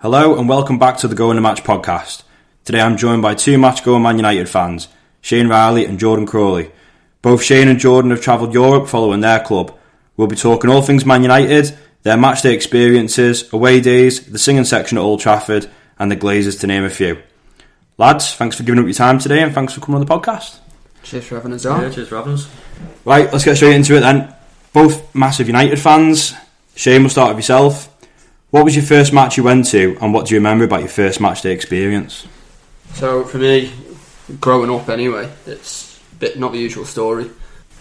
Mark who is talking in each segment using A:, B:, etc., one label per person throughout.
A: Hello and welcome back to the Go in the Match podcast. Today I'm joined by two match-going Man United fans, Shane Riley and Jordan Crawley. Both Shane and Jordan have travelled Europe following their club. We'll be talking all things Man United, their matchday experiences, away days, the singing section at Old Trafford and the Glazers, to name a few. Lads, thanks for giving up your time today and thanks for coming on the podcast.
B: Cheers for having us on.
C: Yeah, cheers for having us.
A: Right, let's get straight into it then. Both massive United fans. Shane, we'll start with yourself. What was your first match you went to, and what do you remember about your first matchday experience?
B: So for me, growing up anyway, it's a bit not the usual story.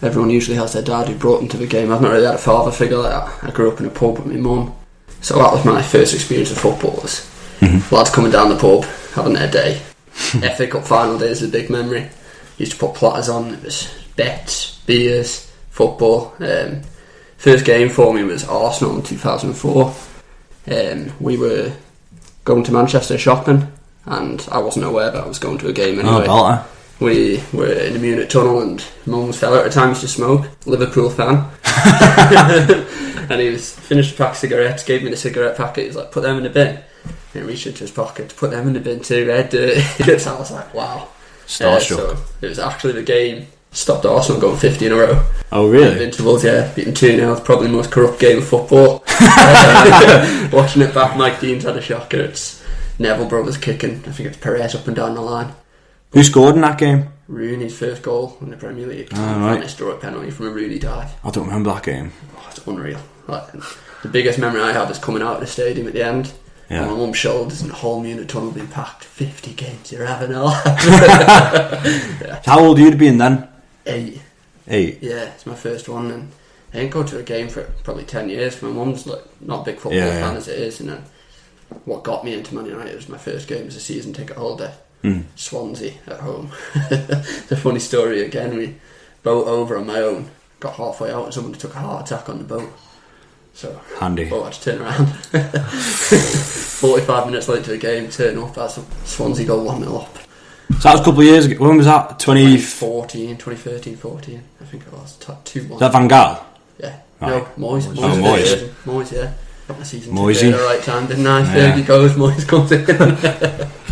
B: Everyone usually has their dad who brought them to the game. I've not really had a father figure like that. I grew up in a pub with my mum, so that was my first experience of football. Lads coming down the pub, having their day. FA Cup final day is a big memory. Used to put platters on. It was bets, beers, football. First game for me was Arsenal in 2004. We were going to Manchester shopping, and I wasn't aware that I was going to a game anyway. We were in the Munich tunnel, and mum's fella at the time used to smoke, Liverpool fan. And he was finished a pack of cigarettes, gave me the cigarette packet. He was like, "Put them in the bin." And he reached into his pocket to put them in the bin too. Red dirty. So I was like, "Wow."
A: Starstruck.
B: So it was actually the game stopped Arsenal going 50 in a row.
A: Oh really?
B: At intervals, yeah, beating 2-0. Probably the most corrupt game of football. Watching it back, Mike Dean's had a shocker. It's Neville brothers kicking. I think it's Perez up and down the line.
A: Who scored in that game?
B: Rooney's first goal in the Premier League.
A: Right.
B: Historic penalty from a Rooney dive.
A: I don't remember that game.
B: Oh, it's unreal. Like, the biggest memory I had is coming out of the stadium at the end.
A: Yeah.
B: On my mum's shoulders and the whole Munich tunnel being packed. 50 games, you're having a laugh. Yeah.
A: How old were you being then?
B: 8. Yeah, it's my first one, and I didn't go to a game for probably 10 years. My mum's like not a big football fan as it is, and then what got me into Man United was my first game as a season ticket holder. Swansea at home. It's a funny story again. We boat over on my own, got halfway out and someone took a heart attack on the boat. So
A: handy.
B: Boat had to turn around. 45 minutes late to the game, turn up as Swansea go 1-0 up.
A: So that was a couple of years ago. When was that?
B: 2013, 14, I think it was. 2-1.
A: Is that Van Gaal?
B: Yeah.
A: Right.
B: No, Moyes. Moyes, yeah. Got my season ticket at the right time, didn't I?
A: Yeah.
B: Fergie goes, Moyes comes in.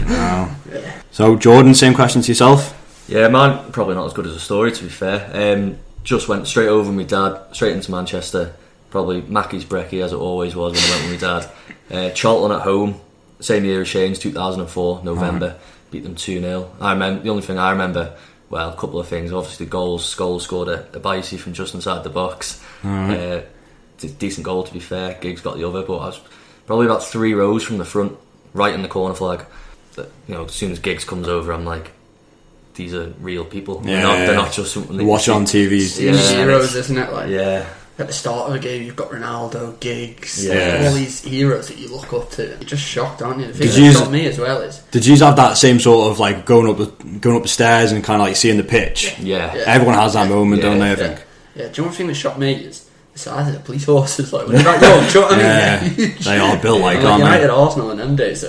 A: Wow. Yeah. So Jordan, same question to yourself?
C: Yeah, mine probably not as good as a story, to be fair. Just went straight over with my dad, straight into Manchester. Probably Mackey's brekkie, as it always was when I went with my dad. Charlton at home, same year as Shane's, 2004, November. Right. Beat them 2-0. The only thing I remember, well, a couple of things. Obviously, goals. Scholes scored a bicy from just inside the box. Right. Decent goal, to be fair. Giggs got the other, but I was probably about 3 rows from the front, right in the corner flag. As soon as Giggs comes over, I'm like, these are real people. They're not just something they
A: watch on TV.
B: Heroes, isn't it? Like,
C: yeah.
B: At the start of a game, you've got Ronaldo, Giggs,
A: all
B: these heroes that you look up to. You're just shocked, aren't you? The thing that got me as well is,
A: did you have that same sort of like going up the stairs and kind of like seeing the pitch?
C: Yeah.
A: Everyone has that moment, don't they? I think.
B: Yeah. Do you know one thing that shocked me is the size of the police horses. Like when you're like, yo, do you know what I mean?
A: They are built like aren't
B: United,
A: they?
B: Arsenal in them days.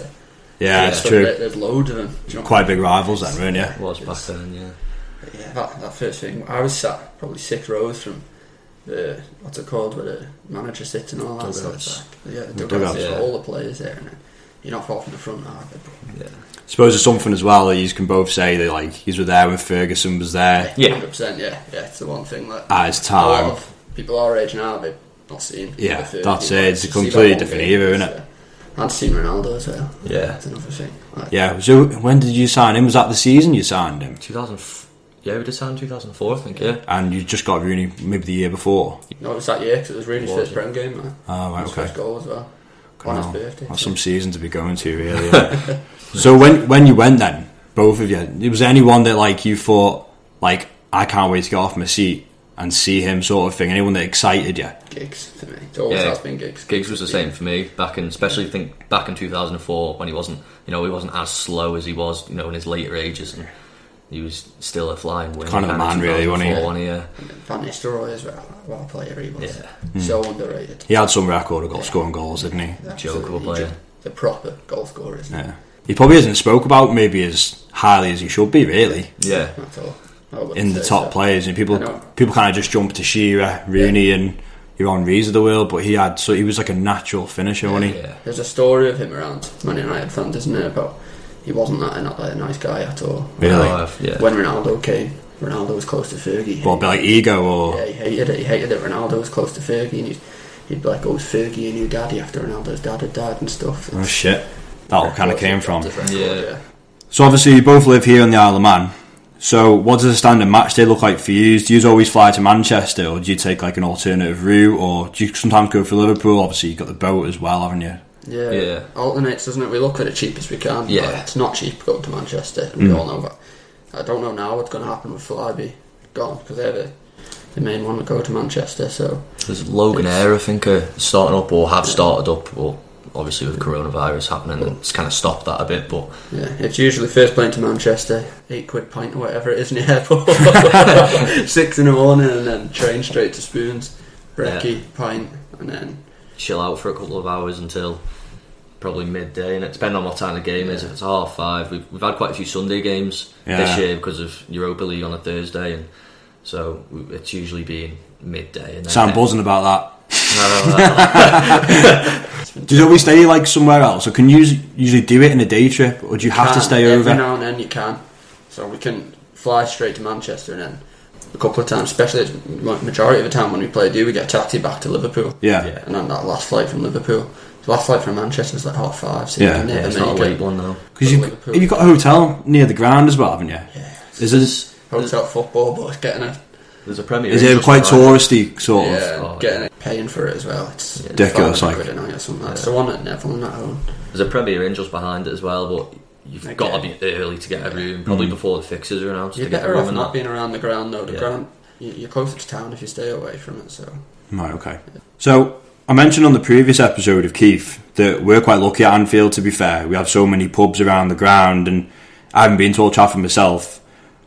A: It's true.
B: There's loads of them.
A: Quite big rivals then, weren't you?
C: It was back then, yeah.
B: Yeah, that first thing. I was sat probably 6 rows from the, what's it called, where the manager sits and all that stuff. The dugouts for all the players there, and you're not far from the front now.
C: Yeah.
A: I suppose there's something as well that you can both say that like he's were there when Ferguson was there.
B: Yeah, 100%. Yeah, it's the one thing that
A: at his time.
B: A lot of people our age now they've not seen.
A: Yeah, that's it. It's a completely different era, isn't it?
B: I'd seen Ronaldo as well.
C: Yeah,
B: that's another thing.
A: Yeah. So when did you sign him? Was that the season you signed him?
C: 2000. Yeah, we did sign 2004, I think. Yeah.
A: And you just got Rooney maybe the year before.
B: No, it was that year because it was Rooney's first Prem game. Man.
A: Oh right,
B: his
A: okay.
B: First goal as well. On his birthday.
A: That's some season to be going to, really. So when you went then, both of you, was there anyone that like you thought like I can't wait to get off my seat and see him sort of thing? Anyone that excited you?
B: Giggs for me. It always has been Giggs.
C: Giggs was the same for me especially back in 2004 when he wasn't as slow as he was in his later ages, and he was still a flying winner.
A: Kind of a man, really, wasn't he?
C: Yeah.
B: Van Nistelrooy as well. What a player he was. Yeah. So underrated.
A: He had some record of scoring goals, didn't he?
C: Joke of a player.
B: The proper goal scorer, isn't he?
A: Yeah. He probably hasn't spoke about maybe as highly as he should be, really.
C: Yeah.
B: Not at all.
A: In the top players, and people kind of just jump to Shearer, Rooney, and your Henrys of the world, but he was like a natural finisher, wasn't he?
C: Yeah.
B: There's a story of him around Man United fans, isn't there, about he wasn't not a nice guy at all.
A: Really?
B: When Ronaldo came, Ronaldo was close to Fergie.
A: What, a bit like ego, or?
B: Yeah, he hated it. He hated that Ronaldo was close to Fergie, and he'd be like, "Oh, it's Fergie, your new daddy," after Ronaldo's dad had died and stuff.
A: Oh shit, that all kind of came from.
B: Yeah.
A: So obviously you both live here on the Isle of Man. So what does a standard match day look like for you? Do you always fly to Manchester, or do you take like an alternative route, or do you sometimes go for Liverpool? Obviously you've got the boat as well, haven't you?
B: Yeah. Alternates, doesn't it? We look at it cheap as we can.
C: Yeah.
B: But it's not cheap going to Manchester. We all know that. I don't know now what's going to happen with Flyby gone, because they're the main one to go to Manchester. So
C: there's Logan Air, I think, starting up or have started up. Well, obviously with coronavirus happening, it's kind of stopped that a bit. But
B: yeah, it's usually first plane to Manchester, £8 pint or whatever it is in the airport, 6 in the morning, and then train straight to Spoons, brekkie, pint, and then
C: chill out for a couple of hours until probably midday, and it depends on what time the game is. If it's 5:30, we've had quite a few Sunday games this year because of Europa League on a Thursday, and so it's usually been midday. And then
A: Sound buzzing about that. Do you always stay like somewhere else, or can you usually do it in a day trip, or do you have to stay over?
B: Every now and then you can, so we can fly straight to Manchester, and then a couple of times, especially the majority of the time when we play, we get a taxi back to Liverpool.
A: Yeah.
B: And then that last flight from Liverpool. The last flight from Manchester is like 5:30. So
C: it's not a late one though.
A: Because you've got a hotel near the ground as well, haven't you?
B: Yeah.
A: Is this
B: hotel football, but it's getting a.
C: There's a Premier.
A: Is it quite touristy sort of?
B: Yeah, paying for it as well. It's
A: ridiculous. Like
B: it's the one at Neville and that home.
C: There's a Premier Inn just behind it as well, but you've got to be early to get a room, probably before the fixtures are announced.
B: You're better off not being around the ground though. The ground, you're closer to town if you stay away from it. So
A: right, okay. So I mentioned on the previous episode of Keith that we're quite lucky at Anfield. To be fair, we have so many pubs around the ground, and I haven't been to Old Trafford myself,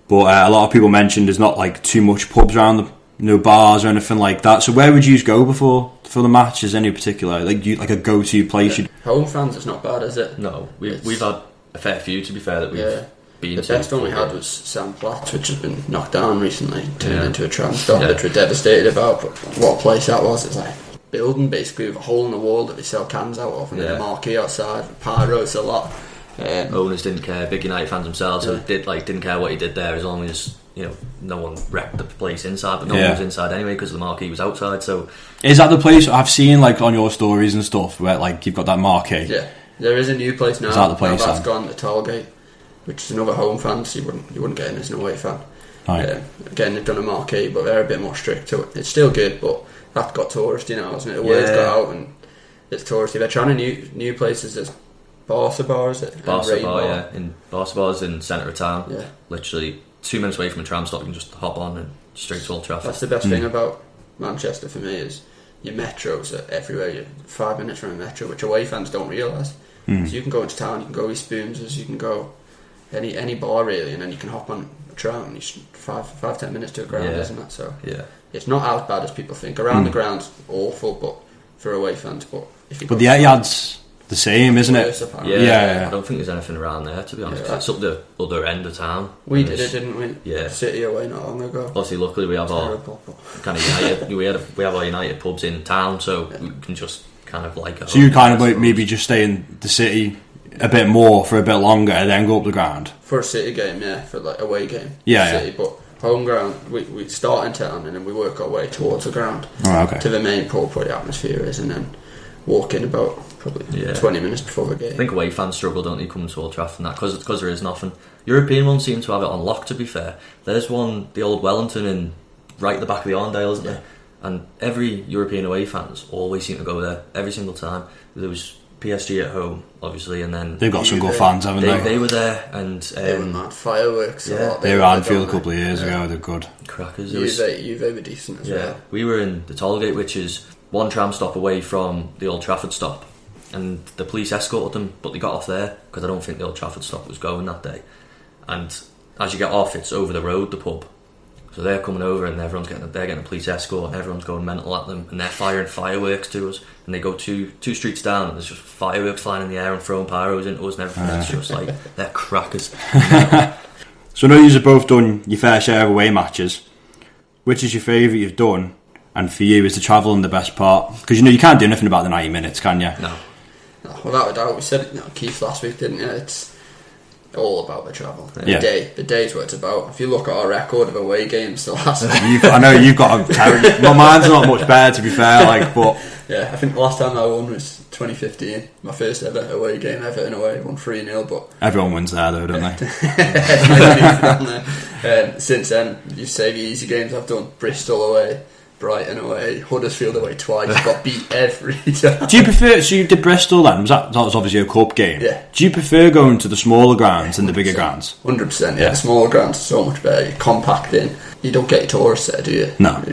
A: but a lot of people mentioned there's not like too much pubs around, no bars or anything like that. So where would you go for the match? Is any particular like a go-to place?
B: Home fans, it's not bad, is it?
C: No, we've had a fair few, to be fair, that we've been to.
B: The best one we had was Sam Platts, which has been knocked down recently, turned into a tram stop, which we're devastated about. But what a place that was! It's like a building basically with a hole in the wall that they sell cans out of, and then a marquee outside, pyros a lot.
C: Owners didn't care, big United fans themselves, so didn't care what he did there, as long as no one wrecked the place inside, but no one was inside anyway because the marquee was outside. So
A: is that the place I've seen like on your stories and stuff where like you've got that marquee?
B: Yeah, there is a new place now.
A: Is that the place?
B: Now that's gone to Tollgate, which is another home fan, so you wouldn't get in as an away fan.
A: Right.
B: Again, they've done a marquee, but they're a bit more strict to it. It's still good, but that got touristy now, isn't it? The word's got out and it's touristy. They're trying new places. There's Barca Bar, is it?
C: Barca Bar, in Barca Bar's in the centre of town.
B: Yeah.
C: Literally 2 minutes away from a tram stop, you can just hop on and straight to Old Trafford.
B: That's the best thing about Manchester for me, is your metros are everywhere. You're 5 minutes from a metro, which away fans don't realise. So you can go into town, you can go East Spoons, you can go any bar really, and then you can hop on a tram and you're 5-10 minutes to a ground, isn't it? So it's not as bad as people think. Around the ground's awful, but for away fans. But if you
A: the Etihad's the same, isn't it?
C: I don't think there's anything around there, to be honest. It's up the other end of town.
B: We did it, didn't we?
C: Yeah.
B: City away not long ago.
C: Obviously, luckily we have our kind of United. we have our United pubs in town, so we can just kind of like.
A: So you kind of like maybe just stay in the city a bit more for a bit longer, and then go up the ground
B: for a City game, for like away game.
A: City,
B: but home ground, we start in town and then we work our way towards the ground
A: to
B: the main pub where the atmosphere is, and then walk in about probably 20 minutes before the game.
C: I think away fans struggle, don't they, coming to Old Trafford and that, because there is nothing. European ones seem to have it on lock, to be fair. There's one, the old Wellington, in right at the back of the Arndale, isn't there? And every European away fans always seem to go there every single time. There was PSG at home, obviously, and then
A: they've got some good fans, haven't they?
C: They were there, and
B: they were mad. Fireworks.
A: They were Anfield a couple of years ago. They're good.
C: Crackers.
B: Juve were decent as well.
C: We were in the Tollgate, which is one tram stop away from the Old Trafford stop, and the police escorted them, but they got off there because I don't think the Old Trafford stop was going that day. And as you get off, it's over the road, the pub. So they're coming over and they're getting a police escort and everyone's going mental at them and they're firing fireworks to us, and they go two streets down and there's just fireworks flying in the air and throwing pyros into us and everything. It's just like, they're crackers.
A: So I know you've both done your fair share of away matches. Which is your favourite you've done, And for you, is the travelling the best part? Because you can't do anything about the 90 minutes, can you?
B: No, without a doubt. We said it, Keith, last week, didn't you? It's all about the travel.
A: Yeah.
B: The day's what it's about. If you look at our record of away games, the last
A: I know you've got a carry. My mine's not much better, to be fair. But
B: yeah, I think the last time I won was 2015. My first ever away game, Everton away, won 3-0. But
A: everyone wins there, though, don't
B: they? Since then, you say the easy games I've done: Bristol away, Brighton away, Huddersfield away twice. Got beat every time.
A: Do you prefer? So you did Bristol then? That was obviously a cup game.
B: Yeah.
A: Do you prefer going to the smaller grounds than the bigger grounds?
B: 100%. Yeah, the smaller grounds are so much better. You're compacting. You don't get your tourists there, do you?
A: No.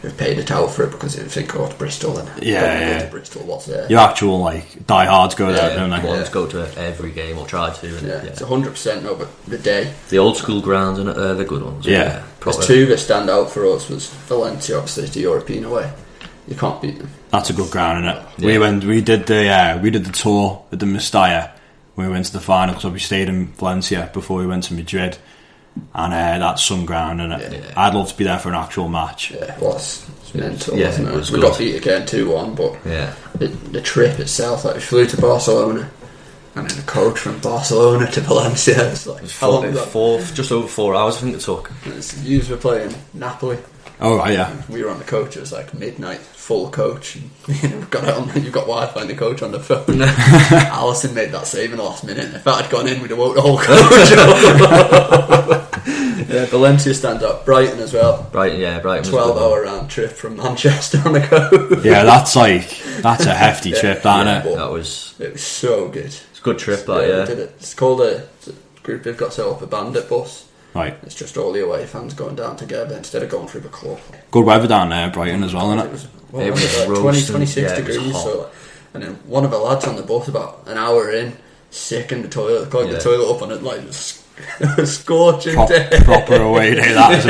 B: You've paid a towel for it because you think, oh, it's Bristol. And
A: yeah.
B: Go to Bristol, what's there?
A: Your actual diehards go there, don't they?
C: Ones go to every game or try to. And,
B: it's 100%. No, but the day.
C: The old school grounds and the good ones.
A: Yeah.
B: There's two that stand out for us. Was Valencia, obviously, the European away. You can't beat them.
A: That's a good ground, isn't it?
C: Yeah.
A: We did the tour with the Mestalla. We went to the final because we stayed in Valencia before we went to Madrid, and that's some ground, isn't it?
B: Yeah.
A: I'd love to be there for an actual match.
B: Yeah, it was. It's mental,
C: Yeah,
B: wasn't it?
C: we
B: got beat again 2-1, but the trip itself, we flew to Barcelona. And then a coach from Barcelona to Valencia. It's like, how long was that?
C: Just over 4 hours, I think it took.
B: You were playing Napoli.
A: Oh right, yeah.
B: We were on the coach. It was like midnight, full coach. And got it on. You've got Wi-Fi and the coach on the phone. Allison made that save in the last minute. If that had gone in, we'd have woke the whole coach up. Yeah, Valencia stands up. Brighton as well.
C: Brighton.
B: 12-hour round trip from Manchester on the coast.
A: Yeah, that's a hefty trip, isn't it?
C: That was.
B: It was so good.
C: It's a good trip, that.
B: Did it. It's called a group. They've got set up a bandit bus.
A: Right.
B: It's just all the away fans going down together instead of going through the club.
A: Good weather down there, Brighton as well, isn't it?
B: It was like 26 degrees. So, and then one of the lads on the bus about an hour in, sick in the toilet, clogged the toilet up on it like a scorching day.
A: Proper away day, that, isn't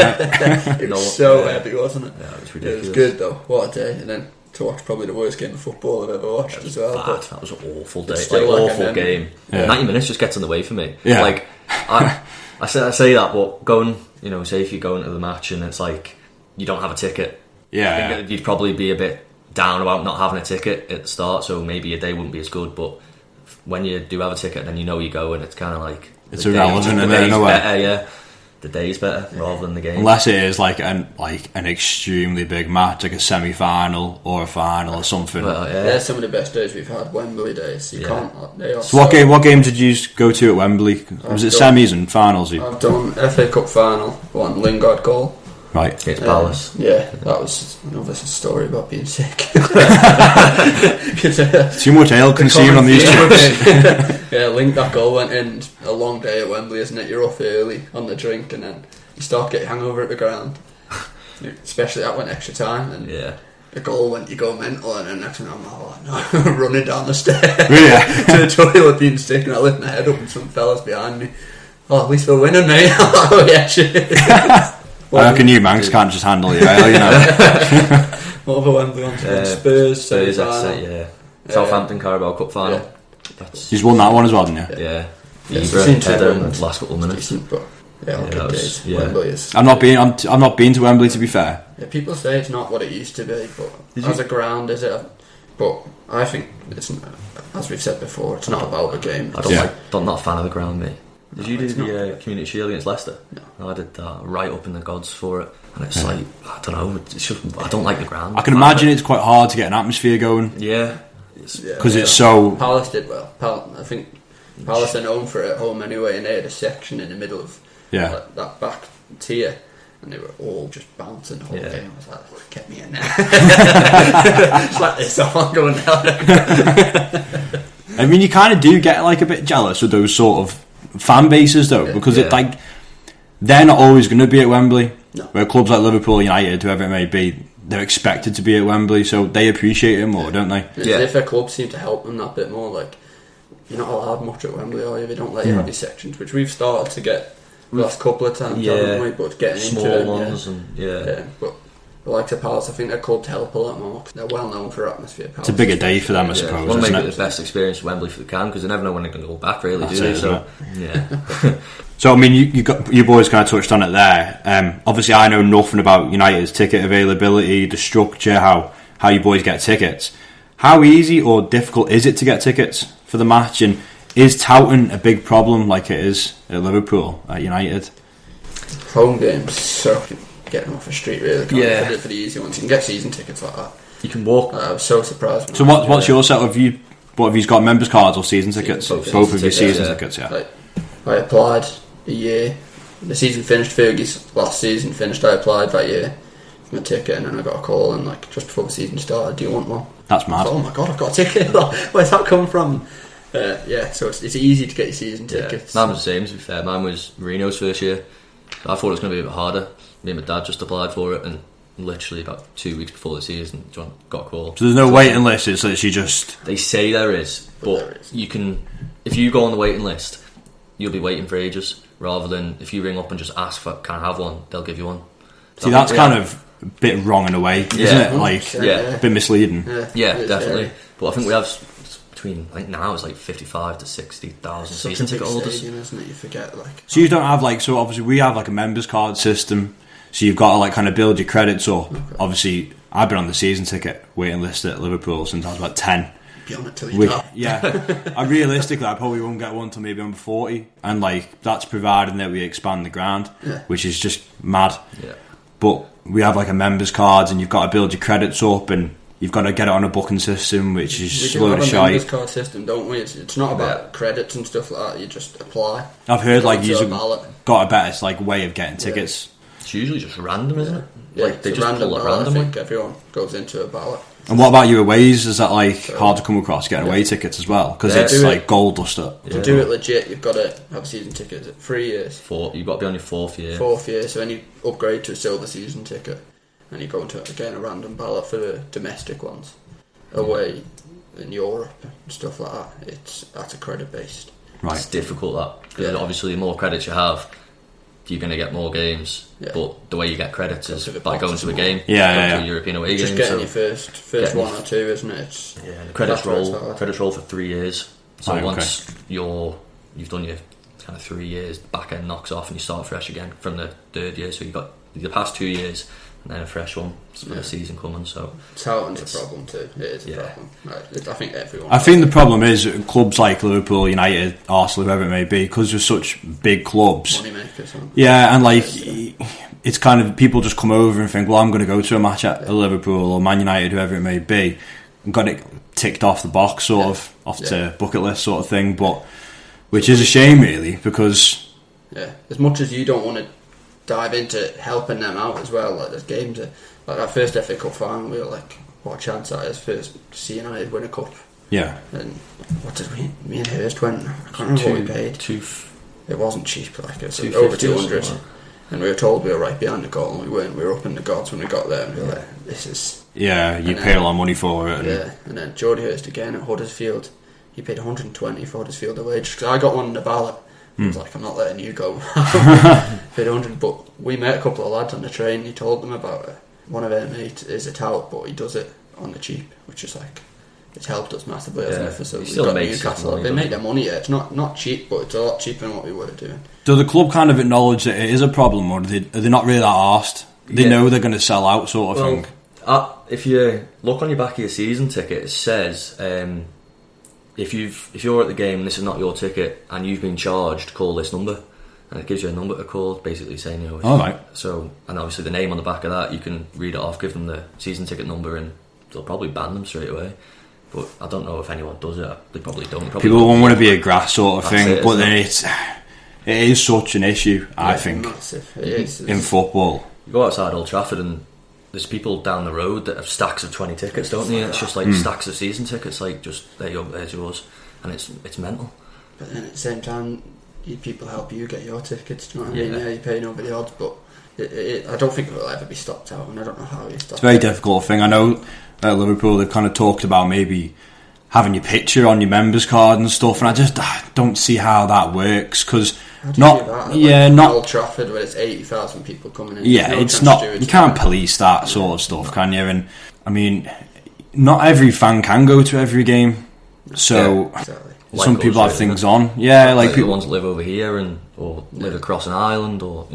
A: it?
B: It was so heavy, wasn't it?
C: Yeah, it was ridiculous.
B: It was good though. What a day! And then to watch probably the worst game of football I've ever watched as well.
C: Bad. That was an awful day.
B: Still
C: Awful game.
A: Yeah.
C: 90 minutes just gets in the way for me.
A: Yeah.
C: I say that, but going, say if you go into the match and it's like you don't have a ticket, I think you'd probably be a bit down about not having a ticket at the start, so maybe your day wouldn't be as good. But when you do have a ticket, then you go, and it's kind of like
A: it's irrelevant in a way.
C: Better, yeah. The day's better rather than the game.
A: Unless it is like an extremely big match, like a semi-final or a final or something.
C: Well,
B: They're some of the best days we've had. Wembley days. You can't.
A: So what game did you go to at Wembley? Was it semis and finals?
B: I've done FA Cup final, one Lingard goal.
A: Right.
C: Against Palace.
B: Yeah, that was another story about being sick.
A: Too much ale consumed on these trips.
B: Yeah, that goal went in. A long day at Wembley, isn't it? You're up early on the drink, and then you start getting hangover at the ground. Especially that went extra time, and the goal went, you go mental, and then next thing I'm running down the stairs to the toilet being sick, and I lift my head up, and some fellas behind me. Oh, at least we're winning, mate. Oh yeah, shit.
A: I reckon you Manx can't just handle your ale,
B: What other Wembley ones? Spurs,
C: Southampton Carabao Cup final.
A: You've won that one as well, didn't you?
C: Yeah.
B: Ibra,
C: header in the last couple of minutes.
B: Decent, but good days. Wembley is.
A: I've not been to Wembley, to be fair.
B: Yeah, people say it's not what it used to be, but as a ground, is it? But I think it's, as we've said before, it's not about the game.
C: I'm not a fan of the ground, mate. Did you do the Community Shield against Leicester?
B: No.
C: I did that, right up in the gods for it. And it's I don't know, it's just, I don't like the ground.
A: I can imagine it's quite hard to get an atmosphere going.
C: Yeah.
A: Because it's so...
B: Palace did well. I think Palace are known for it at home anyway, and they had a section in the middle of that back tier, and they were all just bouncing the whole game. I was like, get me in there. Slap this off, I'm going down.
A: I mean, you kind of do get like a bit jealous with those sort of fan bases though, because it like they're not always going to be at Wembley.
B: No.
A: Where clubs like Liverpool, United, whoever it may be, they're expected to be at Wembley, so they appreciate it more, don't they?
B: If their clubs seem to help them that bit more, like you're not allowed much at Wembley, are you? They don't let you have your sections, which we've started to get the last couple of times, haven't we? But getting
C: small
B: into
C: ones
B: but the likes of Palace, I think their clubs help a lot more. They're well known for atmosphere.
A: It's a bigger day for them, I suppose.
C: Well,
A: isn't
C: make
A: it?
C: it the best experience for Wembley if they can, because they never know when they're going to go back, really,
A: That's
C: do they?
A: it,
C: So, yeah.
A: So, I mean, you boys kind of touched on it there. Obviously, I know nothing about United's ticket availability, the structure, how you boys get tickets. How easy or difficult is it to get tickets for the match? And is touting a big problem like it is at Liverpool, at United?
B: Home games, so getting off the street really.
C: Yeah.
B: For the easy ones, you can get season tickets like that.
C: You can walk.
B: I was so surprised.
A: So what's your set? Have you got members cards or season tickets? Both of your season tickets, yeah.
B: Like, I applied a year. The season finished. Fergie's last season finished. I applied that year for my ticket, and then I got a call, and like just before the season started, do you want one?
A: That's mad.
B: Oh my god, I've got a ticket. Where's that come from? So it's easy to get your season tickets.
C: Mine was the same, to be fair. Mine was Marino's first year. So I thought it was going to be a bit harder. Me and my dad just applied for it, and literally about 2 weeks before the season, John got a call.
A: So there's no waiting list. It's literally just.
C: They say there is, but
B: there is.
C: You can. If you go on the waiting list, you'll be waiting for ages. Rather than if you ring up and just ask for can I have one, they'll give you one.
A: See, that's kind of a bit wrong in a way, isn't it? Like, a bit misleading.
C: Yeah, definitely. But I think we have between, I think now it's like 55 to 60,000 season ticket holders.
B: Stadium, isn't it? You forget
A: So you don't have so obviously we have like a members card system. So you've got to like kind of build your credits up. Okay. Obviously, I've been on the season ticket waiting list at Liverpool since I was about 10.
B: Be on it till you die.
A: Yeah, I probably won't get one till maybe I'm 40, and like that's providing that we expand the ground, which is just mad.
C: Yeah.
A: But we have like a members cards, and you've got to build your credits up, and you've got to get it on a booking system, which is just a load of shite. We do have a members
B: card system, don't we? It's not about credits and stuff like that. You just apply.
A: I've heard like you've got a better way of getting tickets.
C: It's usually just random, isn't it?
B: Yeah,
C: like they just pull it randomly.
B: I think everyone goes into a ballot.
A: And what about your aways? Is that hard to come across getting away tickets as well? Because it's like gold dust up.
B: To do it legit, you've got to have a season ticket. Is it 3 years?
C: You've got to be on your fourth year.
B: So then you upgrade to a silver season ticket, and you go into a random ballot for the domestic ones. Away in Europe and stuff like that, that's a credit based.
A: Right.
C: It's difficult that because obviously the more credits you have, you're going to get more games. Yeah. But the way you get credits is by going to a game. To a European away game.
B: Just getting your first one or two, isn't it?
C: The credits roll for 3 years. So once you've done your kind of 3 years, back end knocks off and you start fresh again from the third year. So you got the past 2 years and then a fresh one for the season coming. So
B: touting's a problem too. It is a problem. I think everyone.
A: I think the problem is clubs like Liverpool, United, Arsenal, whoever it may be, because they're such big clubs.
B: Money makers.
A: Yeah, and it's kind of people just come over and think, well, I'm going to go to a match at Liverpool or Man United, whoever it may be, and got it ticked off the box, off to bucket list sort of thing. But which is a shame, really, because
B: as much as you don't want to dive into helping them out as well, like there's games like that first FA Cup final, we were like, what a chance that is for see United win a cup.
C: Yeah.
B: And what did me and Hurst went, I can't remember what we paid. It wasn't cheap, like it was over 200, and we were told we were right behind the goal, and we weren't. We were up in the gods when we got there, and we were like, this is...
A: Yeah, you pay a lot of money for it.
B: And then Geordie Hurst again at Huddersfield, he paid 120 for Huddersfield away, just 'cause I got one in the ballot. I was like, I'm not letting you go. Paid 100, but we met a couple of lads on the train. He told them about it. One of their mates is a tout, but he does it on the cheap, which is like, it's helped us massively, hasn't it? So we've got Newcastle. They make their money. It's not cheap, but it's a lot cheaper than what we were doing.
A: Do the club kind of acknowledge that it is a problem, or are they not really that arsed? They know they're going to sell out, sort of thing.
C: If you look on your back of your season ticket, it says if you're at the game and this is not your ticket and you've been charged, call this number, and it gives you a number to call, basically saying
A: all right.
C: So, and obviously the name on the back of that, you can read it off, give them the season ticket number, and they'll probably ban them straight away. But I don't know if anyone does it. They probably don't.
A: People won't want to be a grass sort of thing, but then it is such an issue. I think
B: massive. It is
A: in football.
C: You go outside Old Trafford and there's people down the road that have stacks of 20 tickets, don't they? It's just like stacks of season tickets, like just there you go, there's yours, and it's mental.
B: But then at the same time, people help you get your tickets. Do you know what I mean? Yeah, you're paying over the odds, but I don't think it will ever be stopped out, and I don't know how you stop.
A: It's a very difficult thing. I know at Liverpool they've kind of talked about maybe having your picture on your members card and stuff, and I just don't see how that works, because not
B: Old Trafford where it's 80,000 people coming in.
A: Yeah, it's not. You can't police that sort of stuff, can you? And I mean, not every fan can go to every game, so
B: exactly.
A: Some people have things on. Yeah, like
C: the
A: people
C: ones that live over here or live across an island, or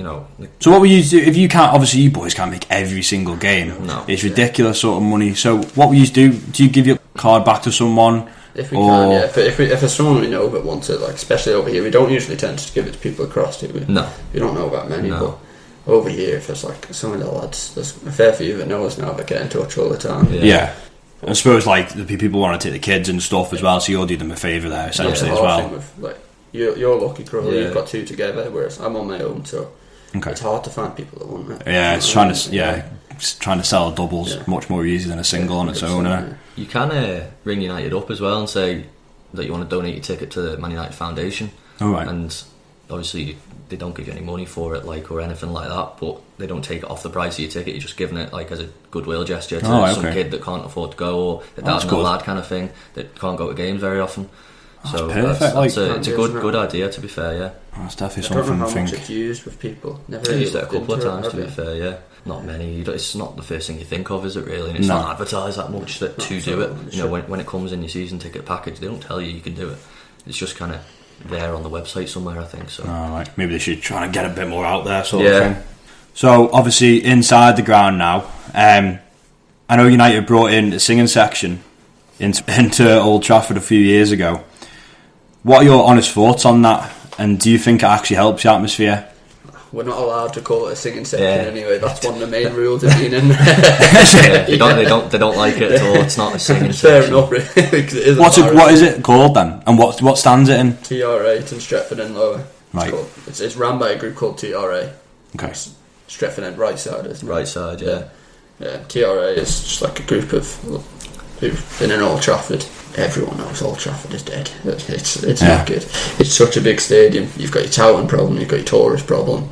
A: So what will you do if you can't? Obviously, you boys can't make every single game.
C: No,
A: it's ridiculous sort of money. So what will you do? Do you give your card back to someone?
B: If we can, yeah. If there's someone we know that wants it, like especially over here, we don't usually tend to give it to people across, do we?
C: No,
B: we don't know that many. But over here, if it's like some of the lads, there's a fair few that know us now that get in touch all the time.
A: Yeah. I suppose like the people want to take the kids and stuff as well, so you'll do them a favour there essentially as well.
B: With, like, you're lucky, Crowley. You've got two together, whereas I'm on my own, so it's hard to find people that want it.
A: Yeah, it's trying to sell doubles much more easy than a single on its own.
C: You can ring United up as well and say that you want to donate your ticket to the Man United Foundation.
A: Oh, right.
C: And obviously they don't give you any money for it, like, or anything like that, but they don't take it off the price of your ticket. You're just giving it like as a goodwill gesture to some kid that can't afford to go, or a dad and a lad kind of thing that can't go to games very often. So
A: perfect.
C: It's a good idea, to be fair. Yeah,
A: that's definitely
B: something. I don't know how
A: I
B: much it's used with people.
C: Never used it a couple of times, to be fair. Yeah, not many. It's not the first thing you think of, is it really? And it's not advertised that much to do it. When it comes in your season ticket package, they don't tell you can do it. It's just kind of there on the website somewhere, I think. So
A: maybe they should try and get a bit more out there, sort of thing. So obviously inside the ground now, I know United brought in a singing section into Old Trafford a few years ago. What are your honest thoughts on that, and do you think it actually helps the atmosphere?
B: We're not allowed to call it a singing section anyway. That's one of the main rules of being in there.
C: They don't like it at all. It's not a singing
B: Fair
C: section.
B: enough, really.
A: What is it called then? And what stands it in?
B: TR8 and Stretford End Lower.
A: Right.
B: It's run by a group called TRA.
A: Okay.
B: Stretford End Right Side, isn't it?
C: Right Side, yeah.
B: TRA is just like a group of who've been in Old Trafford. Everyone knows Old Trafford is dead. It's not good. It's such a big stadium. You've got your touting problem, you've got your tourist problem.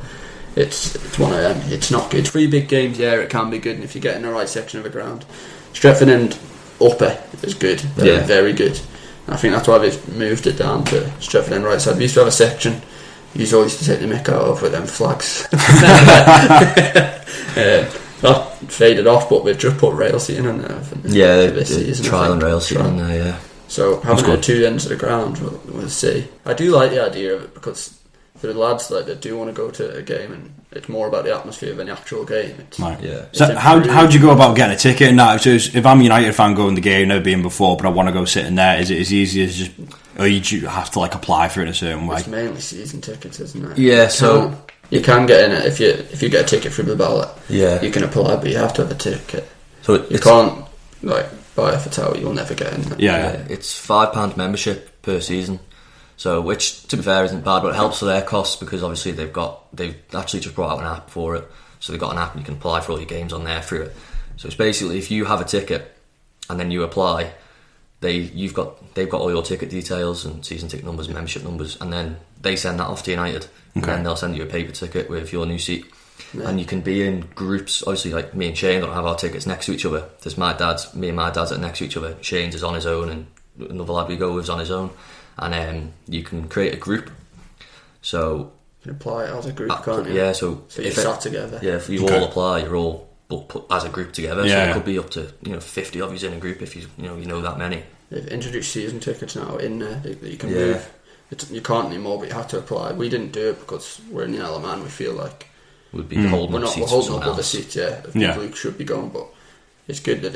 B: It's one of them. It's not good. 3 big games, it can be good, and if you get in the right section of the ground. Stretford End Upper is good. They're very good. And I think that's why they've moved it down to Stretford End Right Side. We used to have a section. You always used to take the mick out of with them flags. That faded off, but we've just put rail seating in there.
C: Trial and rail seating in there, yeah.
B: So having it at 2 ends of the ground, we'll see. I do like the idea of it, because for the lads that do want to go to a game, and it's more about the atmosphere than the actual game.
A: So how do you go about getting a ticket and that? So if I'm a United fan going to the game, never been before, but I want to go sit in there, is it as easy as just, or you have to like apply for it in a certain way?
B: It's mainly season tickets, isn't it?
C: Yeah, so
B: you can get in it if you get a ticket through the ballot.
C: Yeah,
B: you can apply, but you have to have a ticket.
C: So
B: you can't buy a hotel. You'll never get in.
C: It's £5 membership per season. So, which to be fair isn't bad, but it helps with their costs, because obviously they've actually just brought out an app for it. So they've got an app and you can apply for all your games on there through it. So it's basically, if you have a ticket and then you apply, they've got all your ticket details and season ticket numbers and membership numbers, and then they send that off to United, and then they'll send you a paper ticket with your new seat. And you can be in groups. Obviously, like me and Shane don't have our tickets next to each other. There's me and my dad's are next to each other. Shane's is on his own, and another lad we go with is on his own. And you can create a group. So
B: you can apply it as a group, can't you?
C: Yeah. So
B: you sat together.
C: Yeah. If you all apply, you're all put as a group together. So it could be up to 50 of you in a group if you know that many.
B: They've introduced season tickets now in there that you can move. You can't anymore, but you have to apply. We didn't do it because we're in the Isle of Man. We feel like
C: we'd be holding up seats. We're holding up
B: other seats, of people who should be going, but it's good that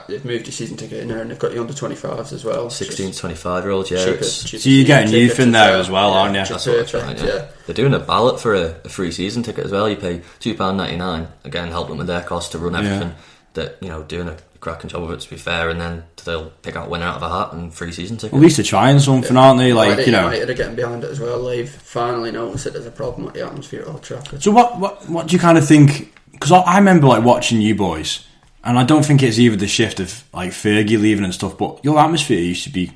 B: they've moved your season ticket in there, and they've got the under 25s as well.
C: 16 to 25-year-olds,
A: so you're getting youth in there as well, aren't you?
C: That's what I'm trying, They're doing a ballot for a free season ticket as well. You pay £2.99, again, help them with their costs to run everything. That doing a cracking job of it, to be fair, and then they'll pick out a winner out of a hat and free season ticket.
A: At least they're trying something, aren't they? Like,
B: United are getting behind it as well. They've finally noticed that there's a problem with the atmosphere at Old Trafford.
A: So what do you kind of think? Because I remember watching you boys, and I don't think it's either the shift of Fergie leaving and stuff, but your atmosphere used to be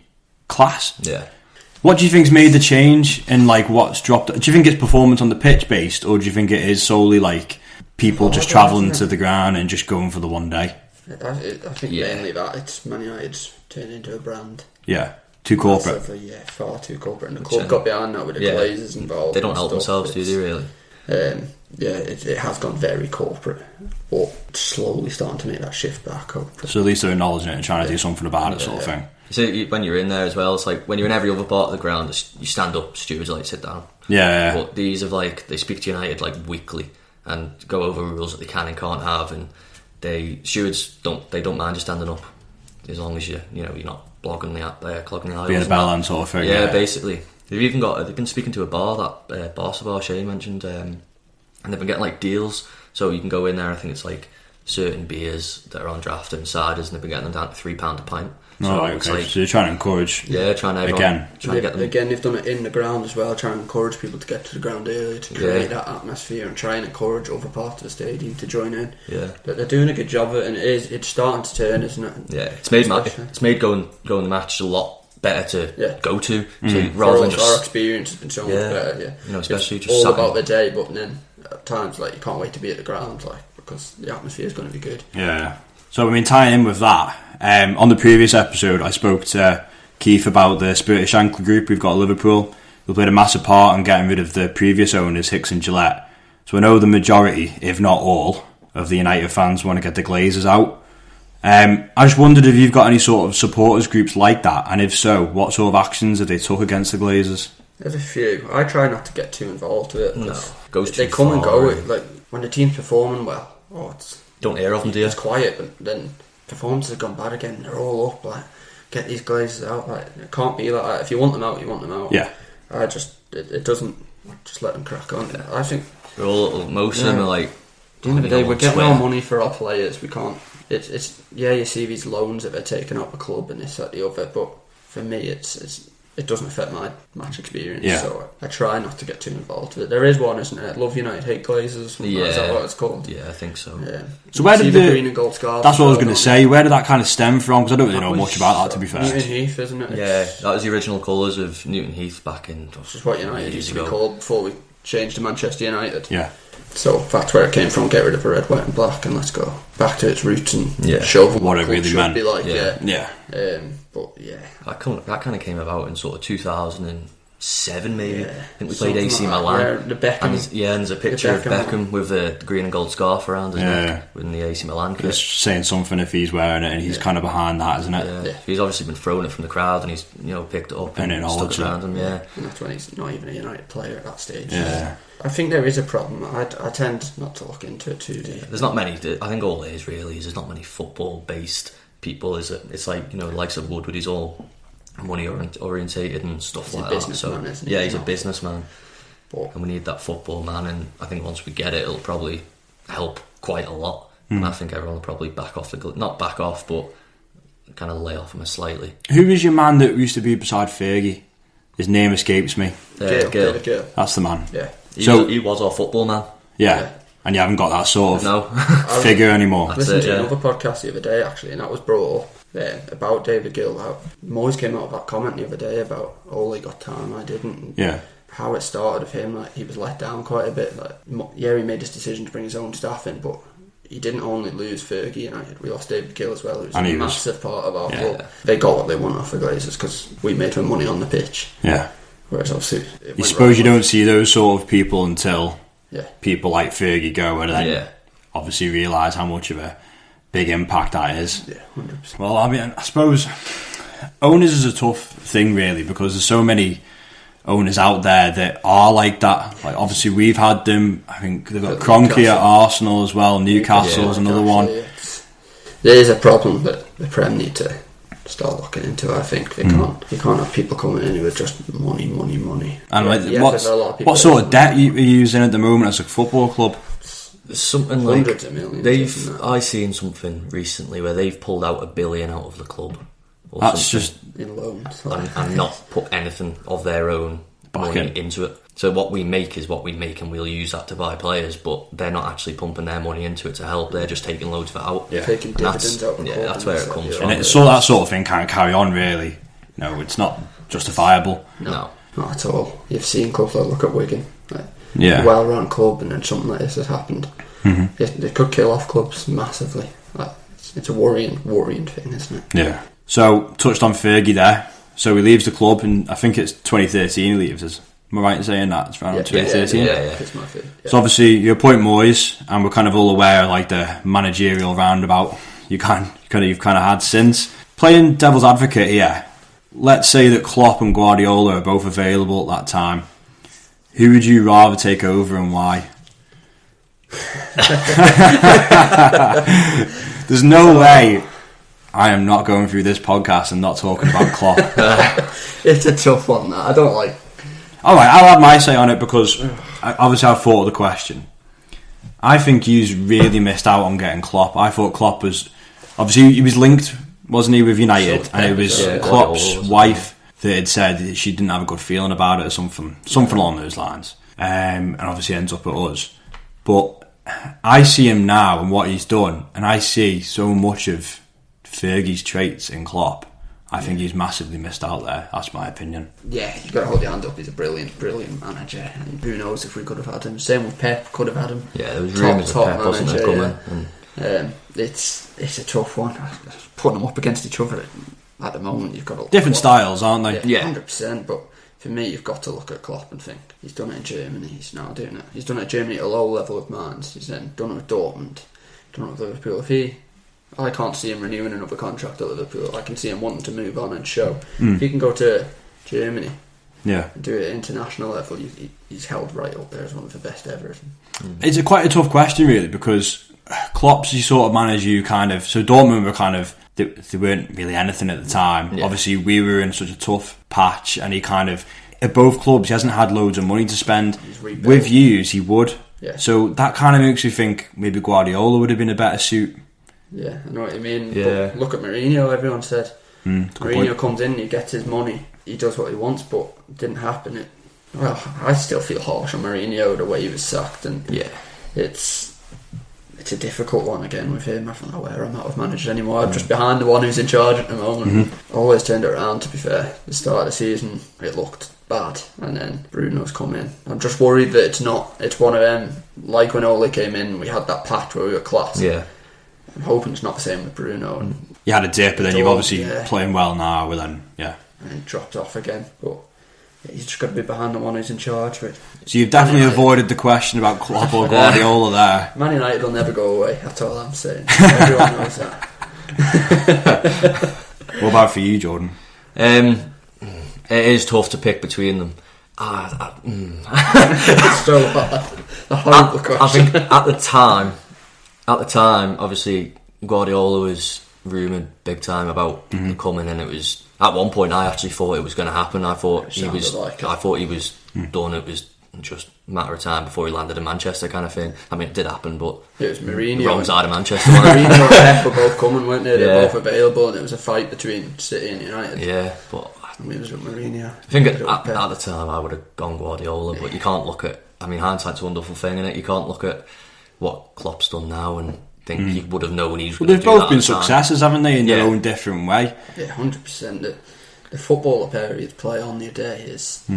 A: class.
C: Yeah.
A: What do you think's made the change, and what's dropped? Do you think it's performance on the pitch based, or do you think it is solely people just travelling to the ground and just going for the one day?
B: I think mainly that it's Man United's turned into a brand.
A: Yeah, too corporate.
B: Massively, yeah, far too corporate. And the club got behind that with the Glazers involved.
C: They don't help themselves, do they? Really?
B: It has gone very corporate, but slowly starting to make that shift back up.
A: So at least they're acknowledging it and trying to do something about it, sort of thing.
C: So when you're in there as well, it's like when you're in every other part of the ground, you stand up, stewards are like sit down.
A: Yeah.
C: But these are like they speak to United like weekly and go over rules that they can and can't have, and stewards don't mind you standing up as long as you're not clogging the aisles.
A: Being a bellend sort of thing.
C: Yeah, basically. They've been speaking to a bar that Barca bar Shane mentioned, and they've been getting like deals, so you can go in there. I think it's like certain beers that are on draft and ciders, and they've been getting them down to £3 a pint. So
A: okay. Like, so you're trying to encourage.
C: Yeah, trying to get them.
B: Again, they've done it in the ground as well, trying to encourage people to get to the ground early to create that atmosphere and try and encourage other parts of the stadium to join in.
C: Yeah,
B: but they're doing a good job of it, and it's starting to turn, isn't it?
C: Yeah, it's made going the match a lot better to go to. So
B: rather than our experience has been so much better. Yeah,
C: especially
B: it's
C: just
B: all about the day, but then at times like you can't wait to be at the ground, like because the atmosphere is going to be good.
A: Yeah. So I mean, tying in with that, on the previous episode, I spoke to Keith about the Spirit of Shankly group we've got at Liverpool. Who played a massive part in getting rid of the previous owners, Hicks and Gillette. So I know the majority, if not all, of the United fans want to get the Glazers out. I just wondered if you've got any sort of supporters groups like that, and if so, what sort of actions have they took against the Glazers?
B: There's a few. I try not to get too involved with it.
C: No, goes
B: they
C: too
B: come
C: far,
B: and go.
C: really.
B: Like when the team's performing well,
C: don't hear of them, do you?
B: It's quiet, but then performances have gone bad again. They're all up. Like get these Glazers out. Like it can't be like that. If you want them out, you want them out.
A: Yeah.
B: It doesn't. Just let them crack on. I think
C: we're all. Most of them are like.
B: At the end of the day, we're getting our money for our players. We can't. It's you see these loans that are taken out the club and this that the other, but for me it doesn't affect my match experience.
A: Yeah.
B: So I try not to get too involved with it. There is one, isn't it? Love United, hate Glazers.
C: Yeah.
B: Is that what it's called?
C: Yeah, I think so.
B: Yeah.
A: So where did
B: the green and gold scarf?
A: That's what I was going to say. Where did that kind of stem from? Because I don't really know much about that, to be fair.
B: Newton Heath, isn't it?
C: Yeah, that was the original colours of Newton Heath back in.
B: Which is what United used to be called before we changed to Manchester United.
A: Yeah.
B: So that's where it came from. Get rid of the red, white, and black, and let's go back to its roots and show them
A: what it really meant.
B: Be like.
A: Yeah.
B: But yeah,
C: that kind of came about in sort of 2007 maybe.
B: Yeah.
C: I think we played AC Milan.
B: Yeah, the Beckham.
C: And there's a picture of Beckham with the green and gold scarf around his neck in the AC Milan kit.
A: It's saying something if he's wearing it, and he's kind of behind that, isn't it?
C: Yeah. He's obviously been throwing it from the crowd, and he's picked it up and stuck it around him. Yeah,
B: and that's when he's not even a United player at that stage.
A: Yeah.
B: I think there is a problem. I tend not to look into it too deep.
C: There's not many. I think all it is really is there's not many football based people. Is it? It's like the likes of Woodward. He's all money orientated and stuff like that. So he's a businessman. And we need that football man. And I think once we get it, it'll probably help quite a lot. And I think everyone will probably back off not back off, but kind of lay off him slightly.
A: Who was your man that used to be beside Fergie? His name escapes me.
B: Gil.
A: That's the man.
B: Yeah.
C: He was our football man.
A: Yeah. And you haven't got that sort
C: of
A: figure anymore.
B: I listened to another podcast the other day actually, and that was brought up about David Gill. Moyes came out with that comment the other day about Ole got time, I didn't.
A: Yeah.
B: How it started with him, like he was let down quite a bit. Like he made this decision to bring his own staff in, but he didn't only lose Fergie and we lost David Gill as well, who's a massive part of our club. They got what they want off the Glazers because we made them money on the pitch.
A: Yeah.
B: Whereas obviously,
A: you suppose you don't see those sort of people until
B: Yeah.
A: people like Fergie go and then obviously realise how much of a big impact that is.
B: Yeah, 100%.
A: Well, I mean, I suppose owners is a tough thing really, because there's so many owners out there that are like that. Like obviously we've had them. I think they've got Kroenke at Arsenal as well. Newcastle's another one.
B: Yeah. There is a problem that the Prem need to start looking into. I think they can't. You can't have people coming in with just money.
A: And like, what sort of debt are you using at the moment as a football club?
C: Something
B: hundreds
C: like
B: of millions.
C: I seen something recently where they've pulled out $1 billion out of the club.
A: That's just
B: in loans
C: and not put anything of their own money into it. So what we make is what we make, and we'll use that to buy players. But they're not actually pumping their money into it to help. They're just taking loads of it out.
B: Yeah, taking dividends out.
C: That's where it comes from.
A: And it's so that sort of thing can't carry on really. No, it's not justifiable.
C: No,
B: not at all. You've seen clubs like look at Wigan, a well-run club, and then something like this has happened. Mm-hmm. They could kill off clubs massively. it's a worrying thing, isn't it?
A: Yeah. So, touched on Fergie there. So he leaves the club, and I think it's 2013 he leaves us. Am I right in saying that? It's around 2013?
B: Yeah. It's my favorite. Yeah.
A: So obviously you appoint Moyes, and we're kind of all aware of like the managerial roundabout you've kind of had since. Playing devil's advocate here, let's say that Klopp and Guardiola are both available at that time. Who would you rather take over and why? There's no way I am not going through this podcast and not talking about Klopp.
B: It's a tough one, that. I don't like...
A: Alright, I'll have my say on it because obviously I've thought of the question. I think he's really missed out on getting Klopp. I thought Klopp was... Obviously he was linked, wasn't he, with United, and it was Klopp's wife that had said that she didn't have a good feeling about it or something along those lines. And obviously ends up at us. But I see him now and what he's done, and I see so much of Fergie's traits in Klopp. I think he's massively missed out there. That's my opinion.
B: Yeah, you've got to hold your hand up. He's a brilliant manager, and who knows if we could have had him. Same with Pep, could have had him.
C: Yeah, there was rumours of Pep, wasn't there, coming?
B: Yeah. It's a tough one. Putting them up against each other at the moment, you've got to
A: different styles, aren't they?
B: Yeah, 100%. But for me, you've got to look at Klopp and think he's done it in Germany. He's now doing it. He's done it in Germany at a low level of Mainz. He's then done it with Dortmund, done it with Liverpool. I can't see him renewing another contract at Liverpool. I can see him wanting to move on and show. If he can go to Germany, and do it at international level, he's held right up there as one of the best ever.
A: It's quite a tough question, really, because Klopp's the sort of manager you kind of... So Dortmund were kind of... They weren't really anything at the time. Yeah. Obviously, we were in such a tough patch, and he kind of... At both clubs, he hasn't had loads of money to spend. With Hughes, he would. Yeah. So that kind of makes me think maybe Guardiola would have been a better suit.
B: Yeah, I know what you mean. Yeah. But look at Mourinho, everyone said. Mourinho comes in, he gets his money, he does what he wants, but it didn't happen. I still feel harsh on Mourinho, the way he was sacked, and it's a difficult one again with him. I don't know where I'm at with managers anymore. I'm just behind the one who's in charge at the moment. Always turned it around, to be fair. The start of the season, it looked bad, and then Bruno's come in. I'm just worried that it's one of them, like when Ole came in, we had that patch where we were class. Yeah. I'm hoping it's not the same with Bruno. And
A: you had a dip, but then you've obviously playing well now. Well, then, and
B: it dropped off again. But he's just got to be behind the one who's in charge. So
A: you've definitely avoided the question about Klopp or Guardiola there.
B: Man United will never go away. That's all I'm saying. Everyone knows that.
A: What about for you, Jordan?
C: It is tough to pick between them.
B: It's so hard. A horrible question.
C: I think at the time, obviously Guardiola was rumoured big time about coming, and it was at one point I actually thought it was going to happen. I thought he was done. It was just a matter of time before he landed in Manchester, kind of thing. I mean, it did happen, but
B: it was Mourinho,
C: wrong side of Manchester.
B: Mourinho and Pep were both coming, weren't they? They're both available, and it was a fight between City and United.
C: Yeah, but
B: I mean, it was with Mourinho.
C: I think at the time I would have gone Guardiola, but you can't look at. I mean, hindsight's a wonderful thing, innit? You can't look at what Klopp's done now and think he would have known he was going to do that.
A: They've both been successes, haven't they, in their own different way?
B: Yeah, 100%. The footballer period play on your day is...
C: I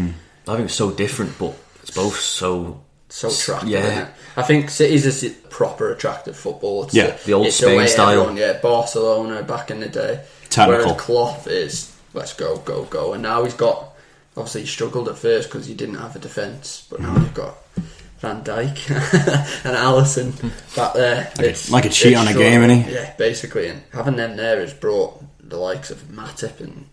C: think it's so different, but it's both so
B: attractive, isn't it? I think City's is proper attractive football. It's
C: the old Spain style.
B: Barcelona back in the day.
A: Technical.
B: Whereas Klopp is, let's go, go, go. And now he's got... Obviously, he struggled at first because he didn't have a defence, but now you've got... Van Dijk and Alisson back there.
A: Like a cheat on a game, isn't he?
B: Yeah, basically. And having them there has brought the likes of Matip and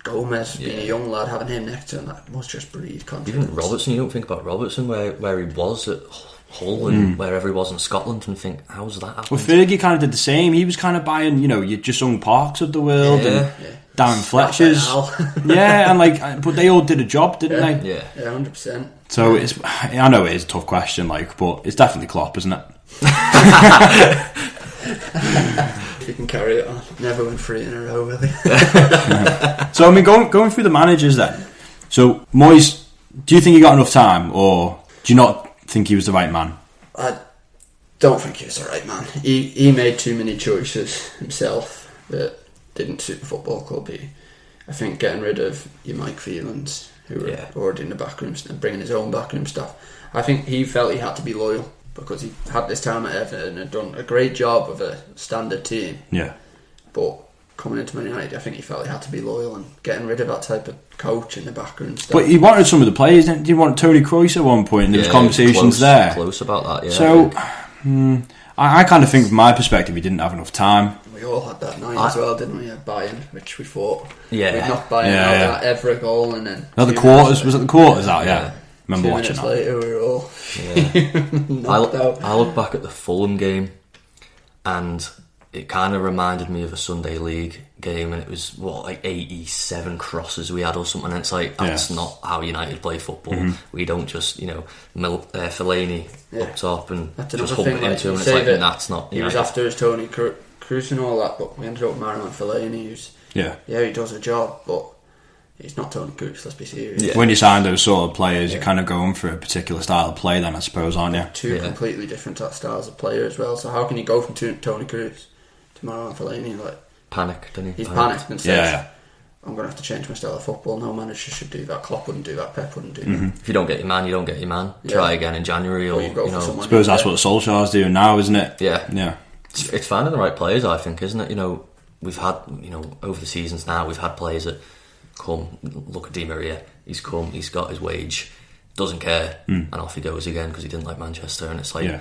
B: Gomez, being a young lad, having him next to him, that must just breed confidence.
C: Even Robertson, you don't think about Robertson, where he was at Hull and wherever he was in Scotland, and think, how's that happening?
A: Well, Fergie kind of did the same. He was kind of buying, your Jisung Parks of the world and Darren Fletcher's. And but they all did a job, didn't they?
B: Yeah, 100%.
A: So I know it is a tough question, but it's definitely Klopp, isn't it?
B: If you can carry it on. Never win 3 in a row, will he?
A: So I mean, going through the managers then. So Moyes, do you think he got enough time, or do you not think he was the right man?
B: I don't think he was the right man. He made too many choices himself that didn't suit the football club. I think getting rid of your Mike Phelans, who were already in the backroom and bringing his own backroom staff. I think he felt he had to be loyal because he had this time at Everton and had done a great job of a standard team.
A: Yeah.
B: But coming into Man United, I think he felt he had to be loyal, and getting rid of that type of coach in the background stuff.
A: But he wanted some of the players, didn't he? Want Tony Kroos at one point, and there was conversations there.
C: Close about that, yeah.
A: So, I kind of think from my perspective, he didn't have enough time.
B: We all had that night as well, didn't we? At Bayern, which we thought we'd knock Bayern out at every goal, and then
A: the quarters, was it the quarters out? Yeah. Remember watching that.
B: Later, we were all knocked out.
C: I look back at the Fulham game, and it kind of reminded me of a Sunday League game, and it was like 87 crosses we had or something, and it's like, that's not how United play football. We don't just, Fellaini up top and just hump it into him, and it's like, that's not United.
B: He was after his Tony Kroos and all that, but we ended up marrying Fellaini, who's he does a job, but he's not Tony Kroos, let's be serious.
A: Yeah. When you sign those sort of players, you're kind of going for a particular style of play then, I suppose, aren't you?
B: Two completely different styles of player as well, so how can you go from Tony Kroos to Marwan Fellaini? Like,
C: panic, didn't he?
B: He's panicked and says, I'm going to have to change my style of football. No manager should do that. Klopp wouldn't do that. Pep wouldn't do that.
C: If you don't get your man, you don't get your man. Try again in January, or
B: you know.
A: I suppose that's what Solskjaer's doing now, isn't it?
C: Yeah. It's finding the right players, I think, isn't it? We've had, over the seasons now, we've had players that come. Look at Di Maria. He's come. He's got his wage. Doesn't care, and off he goes again because he didn't like Manchester. And it's like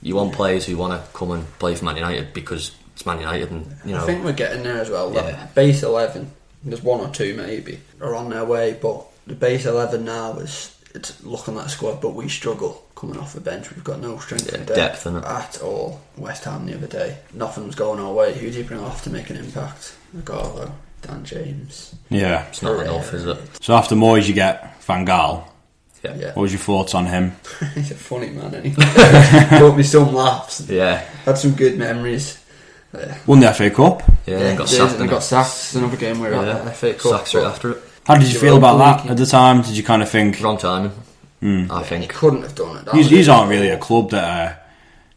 C: you want players who want to come and play for Man United because it's Man United, and
B: I think we're getting there as well. That base 11, there's one or two maybe are on their way, but the base 11 now it's looking like a squad, but we struggle coming off the bench. We've got no strength and depth at all. West Ham the other day, nothing was going our way. Who do you bring off to make an impact? Agarlo, Dan James.
A: Yeah,
C: it's not enough, is it?
A: So after Moyes, you get Van Gaal.
C: Yeah.
A: What was your thoughts on him?
B: He's a funny man, anyway. Brought me some laughs.
C: Yeah,
B: had some good memories.
A: Won the FA Cup.
B: And got sacked. It's another game we were at the FA Cup.
C: Sacked straight after it.
A: How did you feel about that at the time? Did you kind of think
C: wrong timing? I think
B: he couldn't have done it.
A: These aren't really a club that are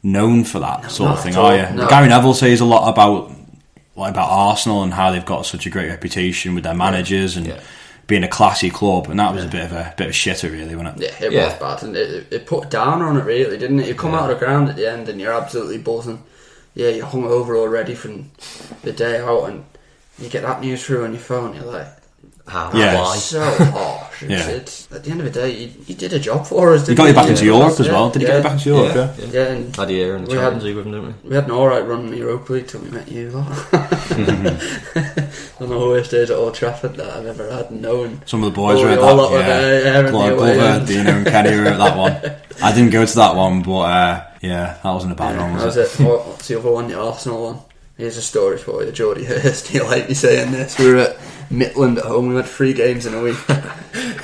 A: known for that sort of thing, are you?
B: No.
A: Gary Neville says a lot about Arsenal and how they've got such a great reputation with their managers and being a classy club, and that was a bit of a shitter, really, wasn't it?
B: Yeah, it was bad, and it put down on it, really, didn't it? You come out of the ground at the end and you're absolutely buzzing. Yeah, you're hungover already from the day out, and you get that news through on your phone. You're like,
C: how?
B: Why? So harsh. It's, at the end of the day, you did a job for us.
A: He got you back into Europe as well. Did he get you back into Europe?
B: Yeah. And
C: had a year in the Champions League with him, didn't we?
B: We had an alright run in the Europa League till we met you lot. On the worst days at Old Trafford that I've ever had, knowing
A: some of the boys were at that. Clark Glover, Dino and Kenny were at that one. I didn't go to that one, but that wasn't a bad one, was it?
B: What's the other one? The Arsenal one. Here's a story for you. Geordie Hurst. He'll hate me saying this. We were at Midland at home. We went 3 games in a week.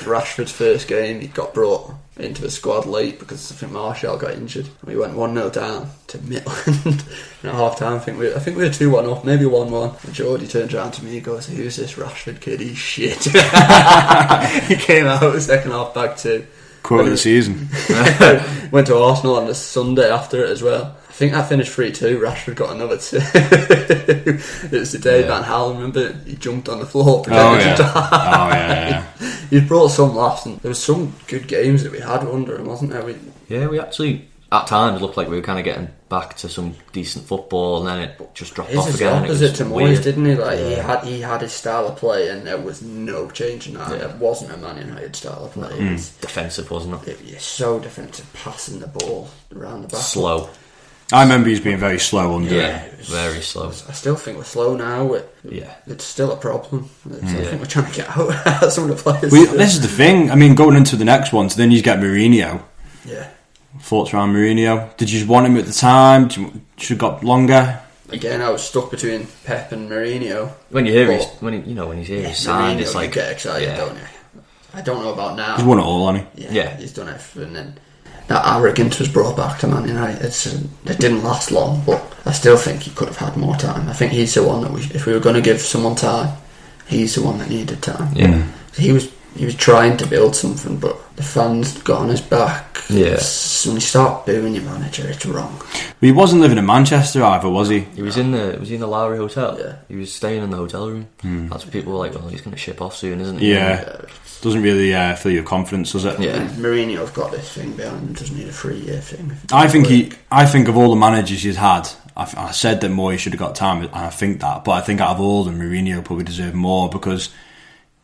B: Rashford's first game, he got brought into the squad late because I think Martial got injured. We went 1-0 down to Midland. And at half time, I think we were 2-1 up, maybe 1-1. And Geordie turns around to me and goes, "Who's this Rashford kid? He's shit." He came out the second half back too.
A: Quote of the season.
B: Went to Arsenal on the Sunday after it as well. I think I finished 3-2. Rashford got another 2. It was the day Van Halen, remember? He jumped on the floor. He brought some laughs, and there was some good games that we had under him, wasn't there?
C: We actually at times looked like we were kind of getting back to some decent football, and then it just dropped off again.
B: His was opposite to Moyes, didn't he? Like he had his style of play, and there was no change in that. It wasn't a Man United style of play. It was
C: defensive, wasn't it?
B: It was so defensive, passing the ball around the back.
C: Slow.
A: I remember he's being very slow under it.
C: Very slow.
B: I still think we're slow now. It's still a problem. I think we're trying to get out some of the players.
A: This is the thing. I mean, going into the next one, so then you get Mourinho.
B: Yeah.
A: Thoughts around Mourinho? Did you just want him at the time? Should have got longer?
B: Again, I was stuck between Pep and Mourinho.
C: When you hear when he's here, he's signed. It's like
B: you get excited, don't you? I don't know about now.
A: He's won it all, hasn't
B: he? Yeah, he's done everything. And that arrogance was brought back to Man United. It didn't last long, but I still think he could have had more time. I think he's the one that if we were going to give someone time, he's the one that needed time.
C: Yeah.
B: He was he was trying to build something, but the fans got on his back.
C: Yeah.
B: When you start booing your manager, it's wrong.
A: But he wasn't living in Manchester either, was he?
C: He was in the Lowry Hotel.
B: Yeah.
C: He was staying in the hotel room. That's what people were like, well, he's going to ship off soon, isn't he?
A: Yeah. Doesn't really fill you with confidence, does it?
C: Yeah.
B: Mourinho's got this thing behind him, doesn't need a 3-year thing.
A: I think of all the managers he's had, I said that Moyes should have got time, and I think that, but I think out of all of them, Mourinho probably deserved more because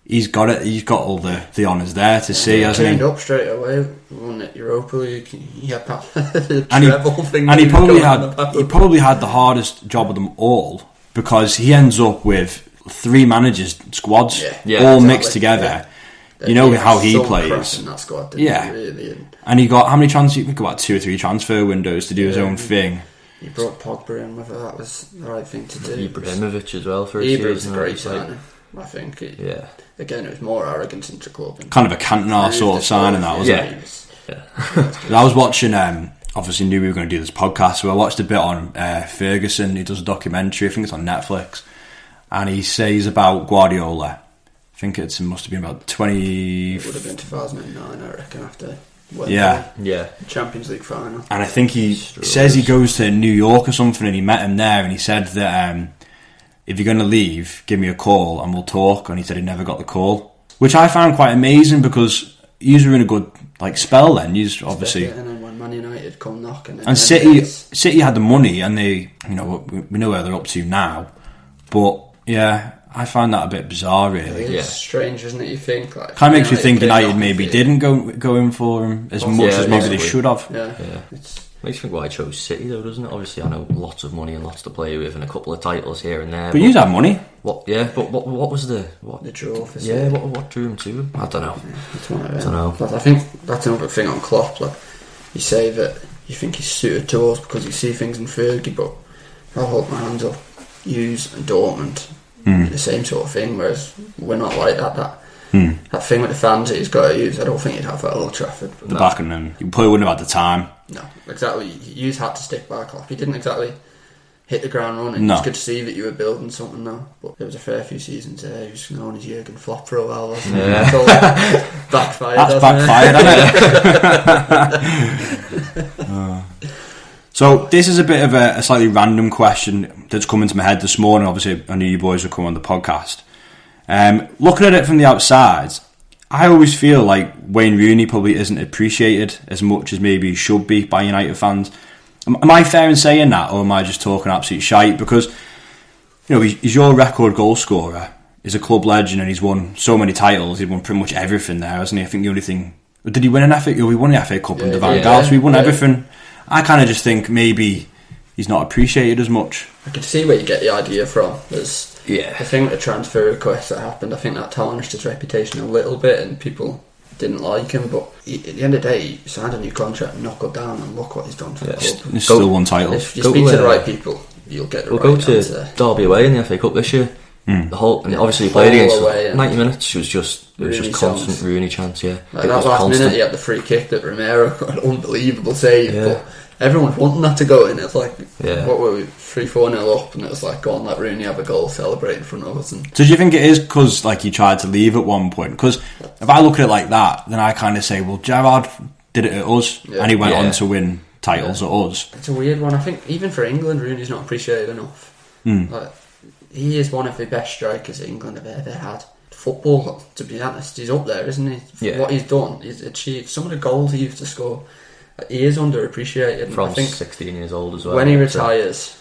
A: he's got it. He's got all the honours there to see, hasn't he?
B: Turned up straight away, won the Europa League. He had the
A: And
B: treble thing.
A: he probably had the hardest job of them all because he ends up with 3 managers' squads all mixed together.
B: Yeah.
A: You know how he plays.
B: In that squad, didn't he, really?
A: And he got how many transfer? He got about 2 or 3 transfer windows to do his own thing.
B: He brought Pogba in, whether that was the right thing to do.
C: Ibrahimovic as well for a
B: Ibra's
C: season.
B: a great signing, I think. Again, it was more arrogance into the club.
A: Kind of a Cantona sort of signing, that wasn't it? I was watching. Obviously, knew we were going to do this podcast, so I watched a bit on Ferguson. He does a documentary. I think it's on Netflix, and he says about Guardiola. I think it must have been about 20.
B: It would have been 2009, I reckon, after. Champions League final.
A: And I think he says he goes to New York or something, and he met him there, and he said that if you're going to leave, give me a call and we'll talk. And he said he never got the call, which I found quite amazing because you were in a good spell then. You obviously,
B: and then when Man United come knocking,
A: and City had the money, and they, we know where they're up to now, but yeah. I find that a bit bizarre, really.
B: It's strange, isn't it? You think
A: kind of makes me think United maybe didn't go in for him as much as maybe they should have.
B: Yeah.
C: Makes you think why I chose City though, doesn't it? Obviously, I know lots of money and lots to play with, and a couple of titles here and there.
A: But you had money.
C: What? Yeah, but what was the
B: draw for City?
C: Yeah, what drew him to him? I don't know.
B: I don't know. But I think that's another thing on Klopp. You say that you think he's suited to us because you see things in Fergie, but I'll hold my hands up. Hughes and Dortmund. The same sort of thing, whereas we're not like that. That thing with the fans that he's got to use, I don't think he'd have at Old Trafford.
A: The back and them, you probably wouldn't have had the time.
B: No, exactly. Hughes had to stick by Klopp. He didn't exactly hit the ground running. It's good to see that you were building something now. But there was a fair few seasons there. He was known as Jurgen Klopp for a while, wasn't he?
C: Yeah.
B: Backfired.
A: That's backfired, hasn't it? So this is a bit of a slightly random question that's come into my head this morning. Obviously, I knew you boys would come on the podcast. Looking at it from the outside, I always feel like Wayne Rooney probably isn't appreciated as much as maybe he should be by United fans. Am I fair in saying that, or am I just talking absolute shite? Because he's your record goal scorer. He's a club legend, and he's won so many titles. He's won pretty much everything there, hasn't he? I think the only thing, did he win an FA? He won the FA Cup under Van Gaal, so he won everything. I kind of just think maybe he's not appreciated as much.
B: I can see where you get the idea from. There's the
C: Yeah.
B: thing with the transfer request that happened. I think that tarnished his reputation a little bit, and people didn't like him. But at the end of the day, he signed a new contract, knuckled down, and look what he's done for the club.
A: He's still won title.
B: If you speak to the right people, you'll get the right
C: We'll go to
B: answer.
C: Derby away in the FA Cup this year. The whole, and obviously he played against
B: away,
C: 90 minutes. It was just
B: Rooney
C: constant
B: chance.
C: Rooney chance. Yeah,
B: Like
C: it
B: that
C: was
B: last
C: constant.
B: minute, he had the free kick that Romero got an unbelievable save.
C: Yeah.
B: But everyone's wanting that to go in. It's like,
C: Yeah.
B: what were we, 3-4-0 up, and it was like, go on, let Rooney have a goal, celebrate in front of us. And
A: So do you think it is because he tried to leave at one point? Because if I look at it like that, then I kind of say, well, Gerrard did it at us, and he went on to win titles at us.
B: it's a weird one. I think even for England, Rooney's not appreciated enough. Like, he is one of the best strikers England have ever had. Football, to be honest, he's up there, isn't he?
C: Yeah.
B: What he's done, he's achieved some of the goals he used to score. He is underappreciated.
C: From
B: I think
C: 16 years old as well.
B: when he retires,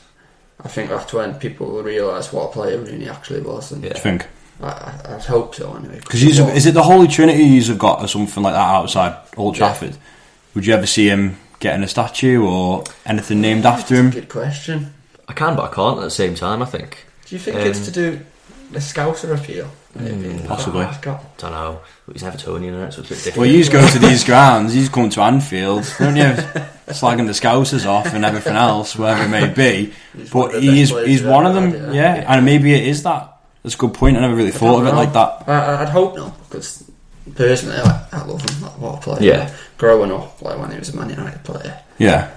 B: I think that's when people will realise what a player Rooney actually was. And
A: Do you think?
B: I hope so anyway.
A: Because is it the Holy Trinity you've got or something like that outside Old Trafford? Would you ever see him getting a statue or anything named after him?
B: Good question.
C: I can, but I can't at the same time. I think.
B: Do you think it's to do the Scouser appeal? Maybe.
A: Possibly.
C: Don't know. He's Evertonian, and so it's a bit different.
A: Well, you go to these grounds, you come to Anfield, don't you? Slagging the Scousers off and everything else, whatever it may be. But he's one of them, yeah. And maybe it is that. That's a good point. I never really thought of it like that.
B: I'd hope not, because personally, I love him. What a player.
C: Yeah.
B: Growing up, like when he was a Man United player,
A: Yeah.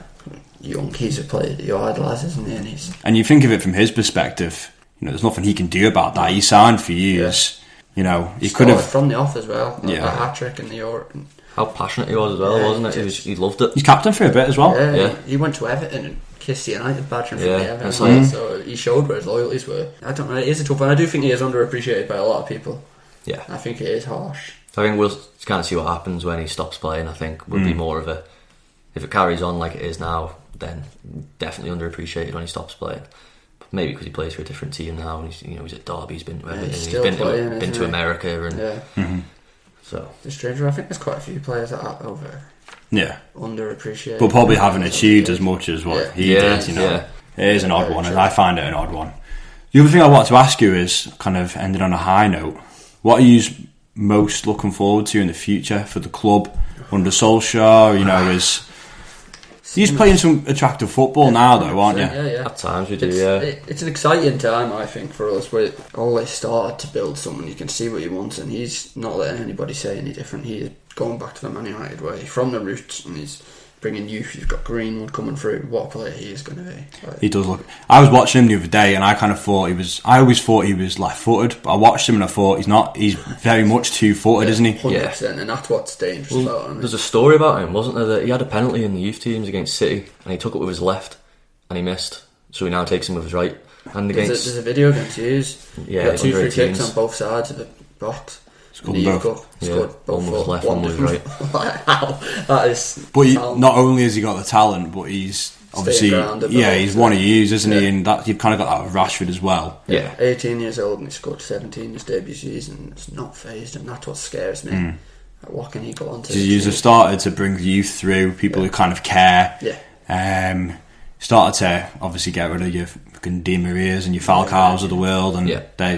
B: young he's a player that you idolise, isn't he? And
A: you think of it from his perspective, there's nothing he can do about that. He signed for years. You know, he could
B: Scored
A: have
B: from the off as well.
A: Yeah.
B: That hat trick in the Euro.
C: How passionate he was as well, wasn't it? He loved it.
A: He's captain for a bit as well.
B: Yeah, he went to Everton and kissed the United badge from the Everton.
C: that's like-
B: So he showed where his loyalties were. I don't know. It is a tough one. I do think he is underappreciated by a lot of people.
C: Yeah.
B: I think it is harsh.
C: I think we'll kind of see what happens when he stops playing. I think would be more of a, if it carries on like it is now, then definitely underappreciated when he stops playing. But maybe because he plays for a different team now, and he's at Derby, he's been to Everton,
B: he's
C: he's
B: still
C: been
B: playing,
C: to America, and
B: Yeah.
C: so
B: The stranger, I think there's quite a few players that are underappreciated.
A: But probably haven't achieved as much as what he did, you know.
C: Yeah.
A: It is an odd
B: Very
A: one, and
B: true.
A: I find it an odd one. The other thing I wanted to ask you is, kind of ending on a high note, what are you most looking forward to in the future for the club under Solskjaer? You know, he's playing some attractive football now, though, aren't you?
B: Yeah.
C: at times we do.
B: It's an exciting time, I think, for us. We're always started to build someone. You can see what he wants, and he's not letting anybody say any different. He is going back to the Man United way, from the roots, and he's bringing youth. You've got Greenwood coming through. What a player he is going to be.
A: He does look. I was watching him the other day, and I kind of thought he was. I always thought he was left-footed, but I watched him and I thought he's not. He's very much two-footed, isn't he?
B: 100%, and that's what's dangerous about him.
C: There's a story about him, wasn't there? That he had a penalty in the youth teams against City, and he took it with his left, and he missed. So he now takes him with his right. And against
B: There's a video against Hughes.
C: Yeah,
B: he got 2 free kicks
C: 18s.
B: on both sides of the box.
A: Scored
B: In the
A: both.
B: Youth Cup.
C: Yeah,
B: Scored both
C: one was
B: for
C: left, one was
B: different- How? That is.
A: But
B: talent.
A: not only has he got the talent, but he's obviously
B: grounded,
A: he's one of yous, isn't he?
B: Yeah.
A: And that you've kind of got that with Rashford as well.
C: Yeah.
B: 18 years old and he scored 17 his debut season. It's not phased him. That's what scares me. Like, what can he go on to?
A: You have started to bring youth through, people who kind of care.
B: Yeah.
A: Started to obviously get rid of your fucking Di Marias and your Falcaos of the world, and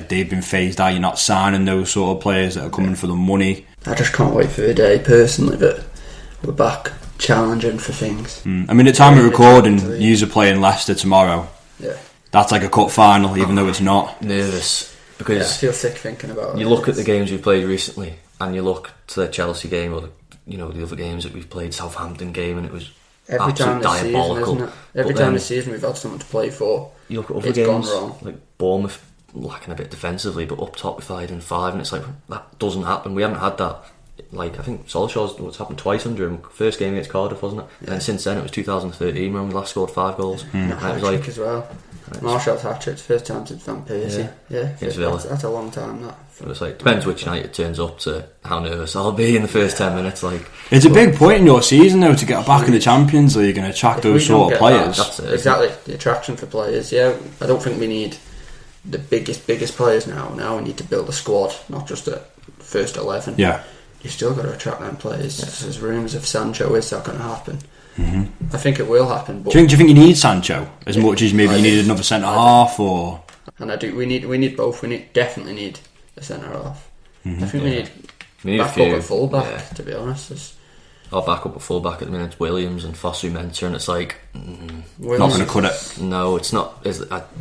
A: they've been phased out. You're not signing those sort of players that are coming for the money.
B: I just can't wait for the day, personally, that we're back challenging for things.
A: I mean, at time of recording, yous are playing Leicester tomorrow.
B: Yeah.
A: That's like a cup final, even though it's not.
C: Nervous
B: I
C: because
B: feel sick thinking about it.
C: you look at the games we've played recently, and you look to the Chelsea game or the other games that we've played, Southampton game, and it was
B: every time this season,
C: diabolical.
B: isn't it? Every
C: But
B: time
C: then
B: this season we've had someone to play for.
C: you look at other
B: It's
C: games
B: gone wrong.
C: like Bournemouth lacking a bit defensively, but up top we fired in 5, and it's like that doesn't happen. We haven't had that. Like, I think Solskjaer's what's happened twice under him. First game against Cardiff, wasn't it? And then since then it was 2013 when we last scored 5 goals. And it was
B: Hat-trick
C: like
B: as well. Marshall's hat-trick, first time since Van Persie.
C: Against Villa.
B: That's a long time, that.
C: it was like depends which night it turns up to how nervous I'll be in the first 10 minutes. Like,
A: It's a big point in your season, though, to get back in the Champions League and attract
B: If
A: those
B: we don't
A: sort of
B: get
A: players.
C: That's it.
B: Exactly, the attraction for players. Yeah, I don't think we need the biggest players now. Now we need to build a squad, not just a first 11.
A: Yeah.
B: You've still got to attract them players. There's rumours of Sancho. Is that going to happen? I think it will happen. But
A: Do you think you need Sancho as much as maybe
B: I
A: you
B: do.
A: needed another centre half, or
B: and I do. We need both. We definitely need a centre half. I think we need
C: a
B: back
C: few.
B: up and full back.
C: Yeah.
B: To be honest,
C: Our backup at full back at the minute is Williams and Fosu Mensah, and it's like
A: not going to cut it?
C: no, it's not.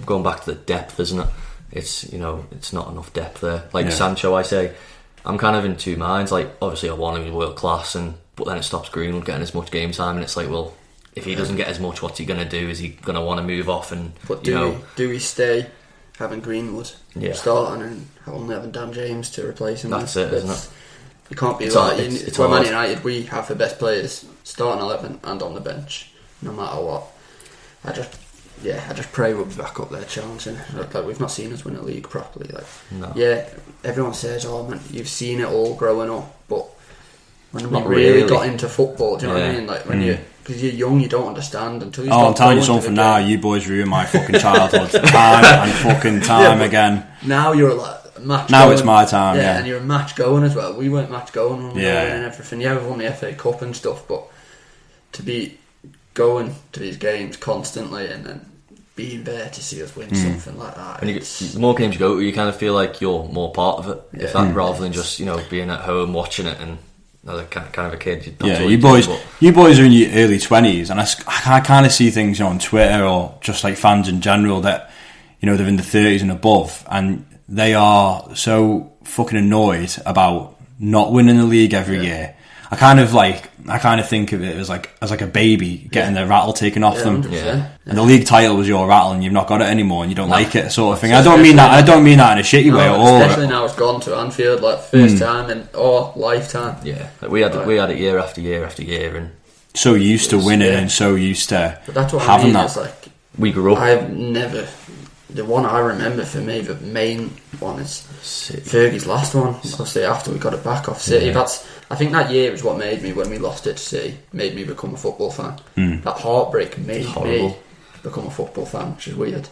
C: Going back to the depth, isn't it? It's it's not enough depth there. Like Sancho, I say, I'm kind of in two minds. Like, obviously I want him to be world class, but then it stops Greenwood getting as much game time, and it's like, well, if he doesn't get as much, what's he going to do? Is he going to want to move off? And
B: but do we stay having Greenwood starting and only having Dan James to replace him?
C: That's it, isn't it?
B: You can't be
C: It's
B: like
C: hard, it's
B: for Man
C: hard.
B: United. We have the best players starting 11 and on the bench, no matter what. I just pray we'll be back up there challenging. Like, we've not seen us win a league properly. Like,
C: No.
B: yeah, everyone says, "Oh man, you've seen it all growing up," but when we
C: Not
B: really
C: really.
B: got into football, do you know what I
C: Yeah.
B: mean? Like when because you're young, you don't understand until you.
A: Oh,
B: start
A: I'm telling you
B: going to
A: something
B: the
A: now.
B: game.
A: You boys ruined my fucking childhood time and fucking time
B: but
A: again.
B: Now you're like match.
A: Now
B: going.
A: it's my time, yeah.
B: and you're a match going as well. We weren't match going when we were
A: Yeah.
B: winning everything. Yeah, we've won the FA Cup and stuff, but to be going to these games constantly and then being there to see us win something like that.
C: When
B: it's-
C: the more games you go to, you kind of feel like you're more part of it. If that, rather than just being at home watching it and as a kind of a kid. That's
A: Yeah,
C: all
A: you
C: do,
A: boys,
C: but-
A: you boys are in your early 20s, and I kind of see things on Twitter or just like fans in general that they're in the 30s and above, and they are so fucking annoyed about not winning the league every year. I kind of think of it as like a baby getting their rattle taken off them.
B: 100%.
C: Yeah.
A: And the league title was your rattle, and you've not got it anymore, and you don't like it, sort of thing. I don't mean that in a shitty way at all.
B: Especially now it's gone to Anfield, like first time in lifetime.
C: Yeah, like we had it year after year after year, and
A: so used to winning and so used to
B: but that's what
A: having
B: I mean,
A: that.
B: like,
C: we grew up.
B: I've never. The one I remember for me, the main one is
C: City.
B: Fergie's last one. Obviously, after we got it back off City, I think that year is what made me, when we lost it to City, made me become a football fan. That heartbreak made me become a football fan, which is weird.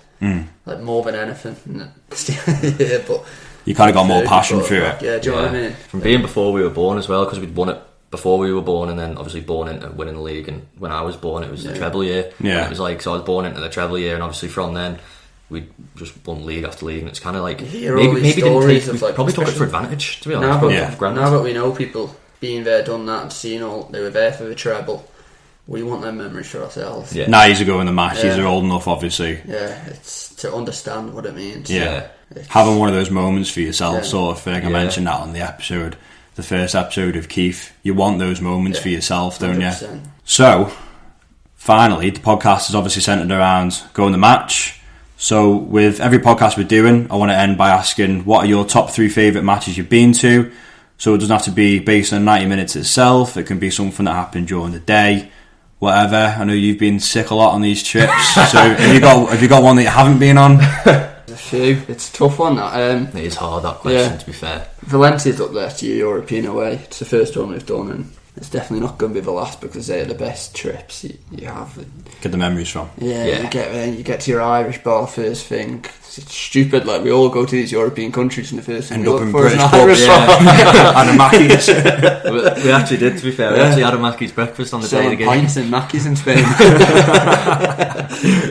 B: Like more than anything. Yeah, but
A: You kind of got more passion through it.
B: Yeah, do you know what I mean?
C: From being before we were born as well, because we'd won it before we were born, and then obviously born into winning the league. And when I was born, it was the treble year.
A: Yeah,
C: and it was like, so I was born into the treble year, and obviously from then we just won league after league, and it's kind of like maybe probably took it for advantage, to be honest.
B: Now that we know people being there, done that, and seeing all they were there for the treble, we want them memories for ourselves.
C: Yeah.
A: Now he's ago in the match, he's old enough, obviously.
B: Yeah, it's to understand what it means.
A: Yeah, having one of those moments for yourself, sort of thing. I mentioned that on the episode, the first episode of Keith. You want those moments for yourself, don't 100%. You? So, finally, the podcast is obviously centred around going the match. So, with every podcast we're doing, I want to end by asking, what are your top 3 favourite matches you've been to? So it doesn't have to be based on 90 minutes itself. It can be something that happened during the day, whatever. I know you've been sick a lot on these trips. So have you got one that you haven't been on?
B: A few. It's a tough one. That
C: it is hard, that question. To be fair,
B: Valencia's up there to your European away. It's the first one we've done, and it's definitely not going to be the last, because they're the best trips you have.
A: Get the memories from.
B: Yeah. You get there, you get to your Irish bar first thing. It's stupid, like we all go to these European countries and the first thing
A: end
B: we
A: up
B: look
A: in
B: for is an
A: British
B: Irish bar.
A: And a Mackey's.
C: we actually did, to be fair. We actually had a Mackey's breakfast on the day of the game.
B: Pints and Mackey's in Spain.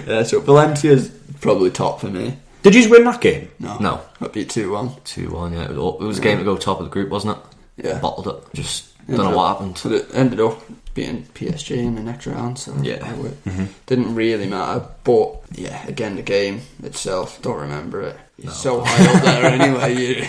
B: Yeah, so Valencia's probably top for me.
A: Did you win that game?
C: No.
B: That'd be 2-1.
C: 2-1, yeah. It was a game to go top of the group, wasn't it?
B: Yeah.
C: Bottled it. Just don't know what happened.
B: So it ended up being PSG in the next round, so didn't really matter. But yeah, again, the game itself, don't remember it. You're so high up there anyway.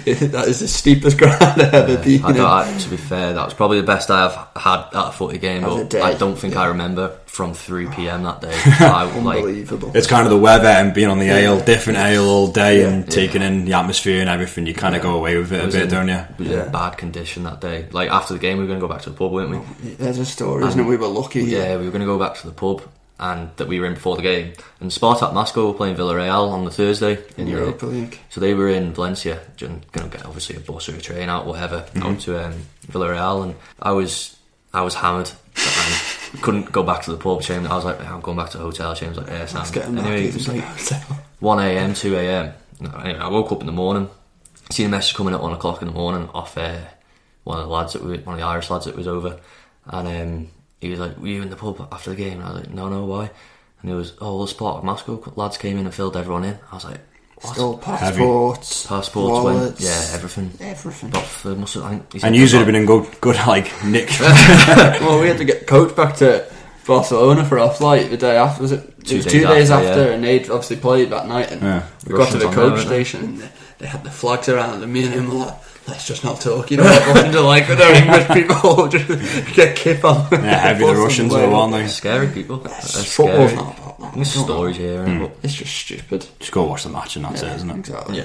B: That is the steepest ground I've ever been.
C: To be fair, that was probably the best I've had at a footy game. But I don't think I remember from 3 p.m. that day.
B: Unbelievable.
A: It's kind of the weather and being on the ale, different ale all day, and taking in the atmosphere and everything. You kind of go away with it a bit, don't you?
C: It was in bad condition that day. Like after the game, we were going to go back to the pub, weren't we?
B: There's a story, isn't it? We were lucky.
C: Yeah, we were going to go back to the pub, and that we were in before the game. And Spartak Moscow were playing Villarreal on the Thursday in
B: Europa League.
C: So they were in Valencia, going to get obviously a bus or a train out, whatever, out to Villarreal, and I was hammered. And couldn't go back to the pub. Shane, I was like, I'm going back to the hotel. Shane was like, yeah, Sam. Anyway, it was like 1 a.m, 2 a.m. Anyway, I woke up in the morning, seen a message coming at 1 o'clock in the morning off one of the Irish lads that was over, and he was like, were you in the pub after the game? And I was like, no, why? And he was, the Spartak Moscow lads came in and filled everyone in. I was like, what?
B: Still passports,
C: wallets, everything.
A: And you should have been in good like nick.
B: Well, we had to get coached back to Barcelona for our flight the day after. Was it? It was 2 days after, and they'd obviously played that night. And we got to the coach station, and they had the flags around, and me and him were like, let's just not talk, you know what Russians are like with their English people. Just get kip on.
A: Yeah, heavy the Russians are, aren't they?
C: Scary people.
B: Football's not about that.
C: There's stories here, but
B: it's just stupid.
A: Just go watch the match and that's it, isn't it?
B: Exactly.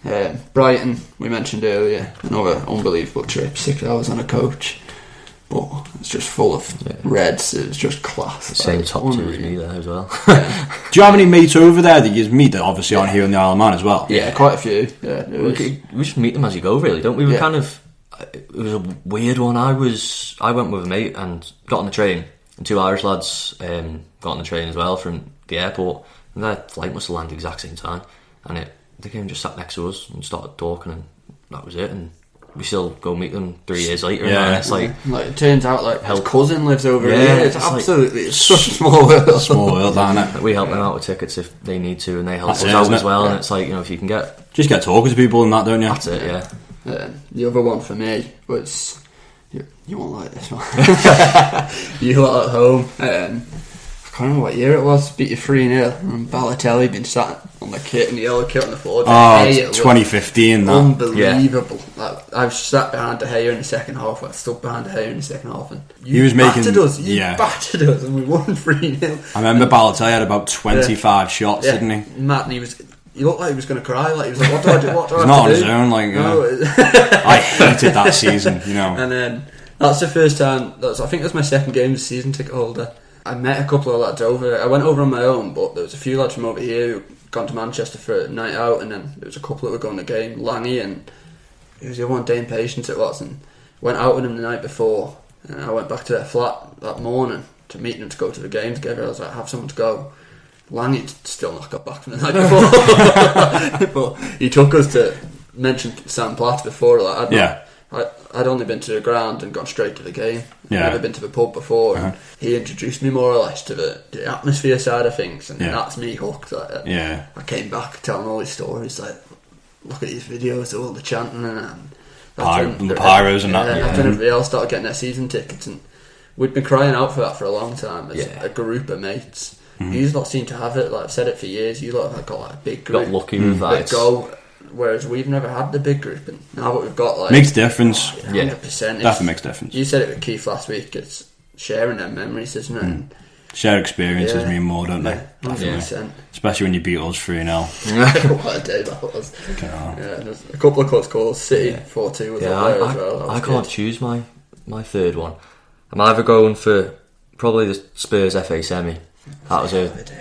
B: Yeah. Brighton, we mentioned earlier, another unbelievable trip, 6 hours on a coach. But it's just full of Reds. It's just class.
C: Same top two as me there as well.
A: Do you have any mates over there that you meet that obviously aren't here in the Isle of Man as well?
B: Yeah, quite a few. Yeah,
C: we just meet them as you go, really, don't we? We kind of. It was a weird one. I went with a mate and got on the train, and 2 Irish lads got on the train as well from the airport, and their flight must have landed exact same time, and they came and just sat next to us and started talking, and that was it. And we still go meet them 3 years later. And it's like
B: it turns out like his cousin lives over here. It's absolutely
C: it's
B: such a small world.
A: Small world, isn't it?
C: We help them out with tickets if they need to, and they help us out as well. And it's like, if you can
A: just get talking to people and that, don't you?
C: That's it. Yeah.
B: The other one for me was you won't like this one. You lot at home. I can't remember what year it was. Beat you 3-0, and Balotelli been sat on the kit and the yellow kit on the floor.
A: Oh, 2015, that.
B: Unbelievable. Like, I sat behind De Gea in the second half. I stood behind De Gea in the second half, and
A: he was
B: battered us. You battered us, and we won 3-0.
A: I remember Balotelli had about 25 shots, didn't he?
B: Matt, and he looked like he was going to cry. Like, he was like, "What do I do? What do I have
A: not
B: to
A: on
B: do?"
A: his own. Like, I hated that season.
B: And then that's the first time. I think that's my second game as a season ticket holder. I met a couple of lads over. I went over on my own, but there was a few lads from over here who gone to Manchester for a night out, and then there was a couple that were going to the game. Langy and it was the other one, Dane Patience it was, and went out with him the night before. And I went back to their flat that morning to meet them to go to the game together. I was like, have someone to go. Langy still not got back from the night before, but he took us to mention Sam Platt before. Like, I'd only been to the ground and gone straight to the game. I'd never been to the pub before, and he introduced me more or less to the atmosphere side of things, and that's me hooked. Like, I came back telling all these stories, like, look at these videos, all the chanting and
A: the pyros and that.
B: After everybody else started getting their season tickets, and we'd been crying out for that for a long time as a group of mates. You lot seem to have it. Like, I've said it for years. You lot have got like a big group.
C: Got lucky with that.
B: Whereas we've never had the big group, and now that we've got like
A: makes difference.
B: 100%.
A: Definitely makes difference.
B: You said it with Keith last week. It's sharing their memories, isn't it? And
A: shared experiences mean more, don't they?
B: 100%.
A: Especially when you beat us 3-0.
B: What a day that was. There's a couple of close calls. City 4-2 was up there as well.
C: I can't choose my third one. I'm either going for probably the Spurs FA semi. That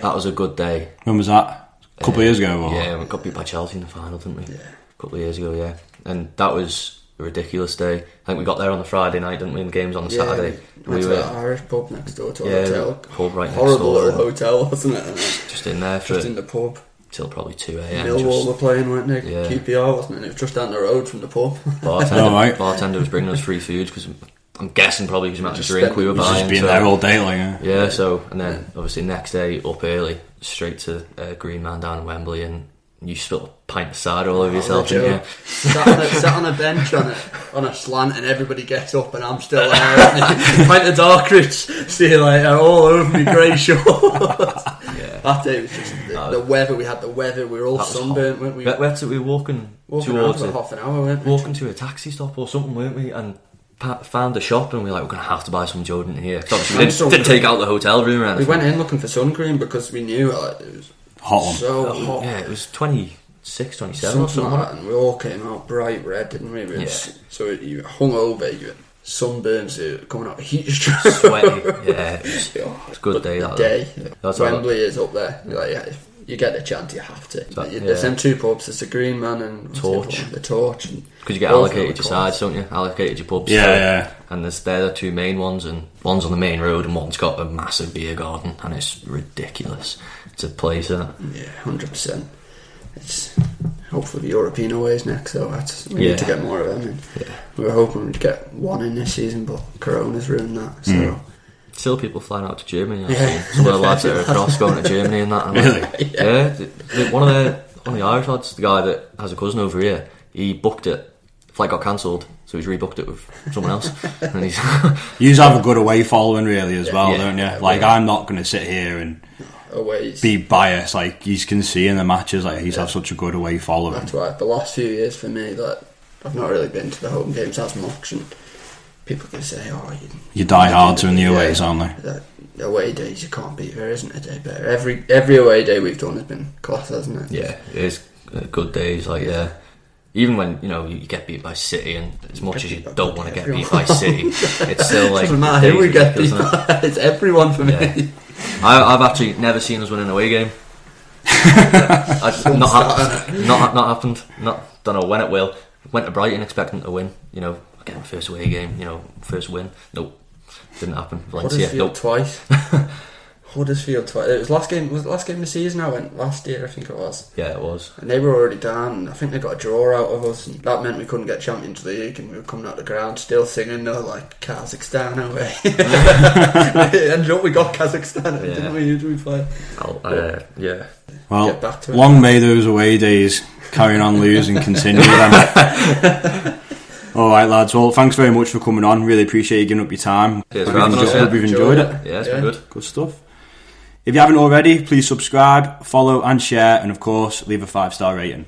C: was a good day.
A: When was that? A couple of years ago? Or?
C: Yeah, we got beat by Chelsea in the final, didn't we? Yeah. A couple of years ago, and that was a ridiculous day. I think we got there on the Friday night, didn't we? And the game's on the Saturday.
B: We went to that Irish pub next door to our hotel.
C: Pub right next
B: Horrible
C: door.
B: little hotel, wasn't it?
C: Just in there
B: just in the pub
C: till probably 2 a.m.
B: Millwall were playing, weren't they? QPR, wasn't it? It was just down the road from the pub.
C: Bartender was bringing us free food because I'm guessing probably because we had to drink we were buying.
A: Just being there all day, like
C: So and then obviously next day up early, straight to Green Man down in Wembley, and you spilled a pint of cider all over yourself.
B: Sat on a bench on a slant, and everybody gets up, and I'm still there. Pint of Darkridge, see you later, all over me grey shorts. That day was just the weather. We had the weather. We were all sunburnt, weren't we?
C: We were walking towards
B: for half an hour, weren't we?
C: Walking to a taxi stop or something, weren't we? And found a shop, and we were like, we're going to have to buy some Jordan here. We didn't take out the hotel room or anything.
B: We went in looking for sun cream because we knew it was
A: hot.
B: So hot.
C: Yeah, it was 26, 27
B: something
C: or something
B: like that, and we all came out bright red, didn't we? So you hung over, you had sunburns coming out of heat stroke.
C: Sweaty. Yeah, it was a good day.
B: Wembley is up there. If you get the chance, you have to. There's them two pubs. There's the Green Man and
C: Torch.
B: The Torch.
C: Because you get allocated your sides, don't you? Allocated your pubs. And they're the two main ones, and one's on the main road, and one's got a massive beer garden, and it's ridiculous. It's a place, isn't it?
B: Yeah, 100%. It's hopefully the European aways next, so we need to get more of them. We were hoping we'd get one in this season, but Corona's ruined that. So.
C: Still people flying out to Germany. I've seen some of the lads that are across going to Germany and that.
A: Really?
C: One of the Irish lads, the guy that has a cousin over here, he booked it. Flight got cancelled, so he's rebooked it with someone else. And
A: you have a good away following, really, as well, don't you? I'm not going to sit here and be biased. Like, you can see in the matches, like, he's have such a good away following.
B: That's why the last few years for me, that I've not really been to the home games as much, and people can say,
A: you die harder in the aways, aren't they?
B: The away days, you can't beat. There isn't a day better. Every away day we've done has been class, hasn't it?
C: Yeah, it is good days. Even when you get beat by City, and as much as you don't want to get beat by City, it's still like
B: doesn't matter who we get beat by. It's everyone for me.
C: I've actually never seen us win an away game. Not happened. Don't know when it will. Went to Brighton expecting to win. Get my first away game. First win. Nope, didn't happen.
B: Huddersfield twice. Huddersfield twice. It was last game. Was it last game of the season? I went last year. I think it was.
C: Yeah, it was.
B: And they were already down. I think they got a draw out of us. And that meant we couldn't get Champions League, and we were coming out the ground still singing, like Kazakhstan away. Ended up we got Kazakhstan, didn't we? Who did we play?
C: Yeah.
A: Well,
B: get back to it.
A: Long may those away days carrying on losing continue then. Alright lads, well thanks very much for coming on, really appreciate you giving up your time.
C: Cheers for having us.
A: Hope you've enjoyed it.
C: Yeah, it's been good.
A: Good stuff. If you haven't already, please subscribe, follow and share, and of course leave a 5-star rating.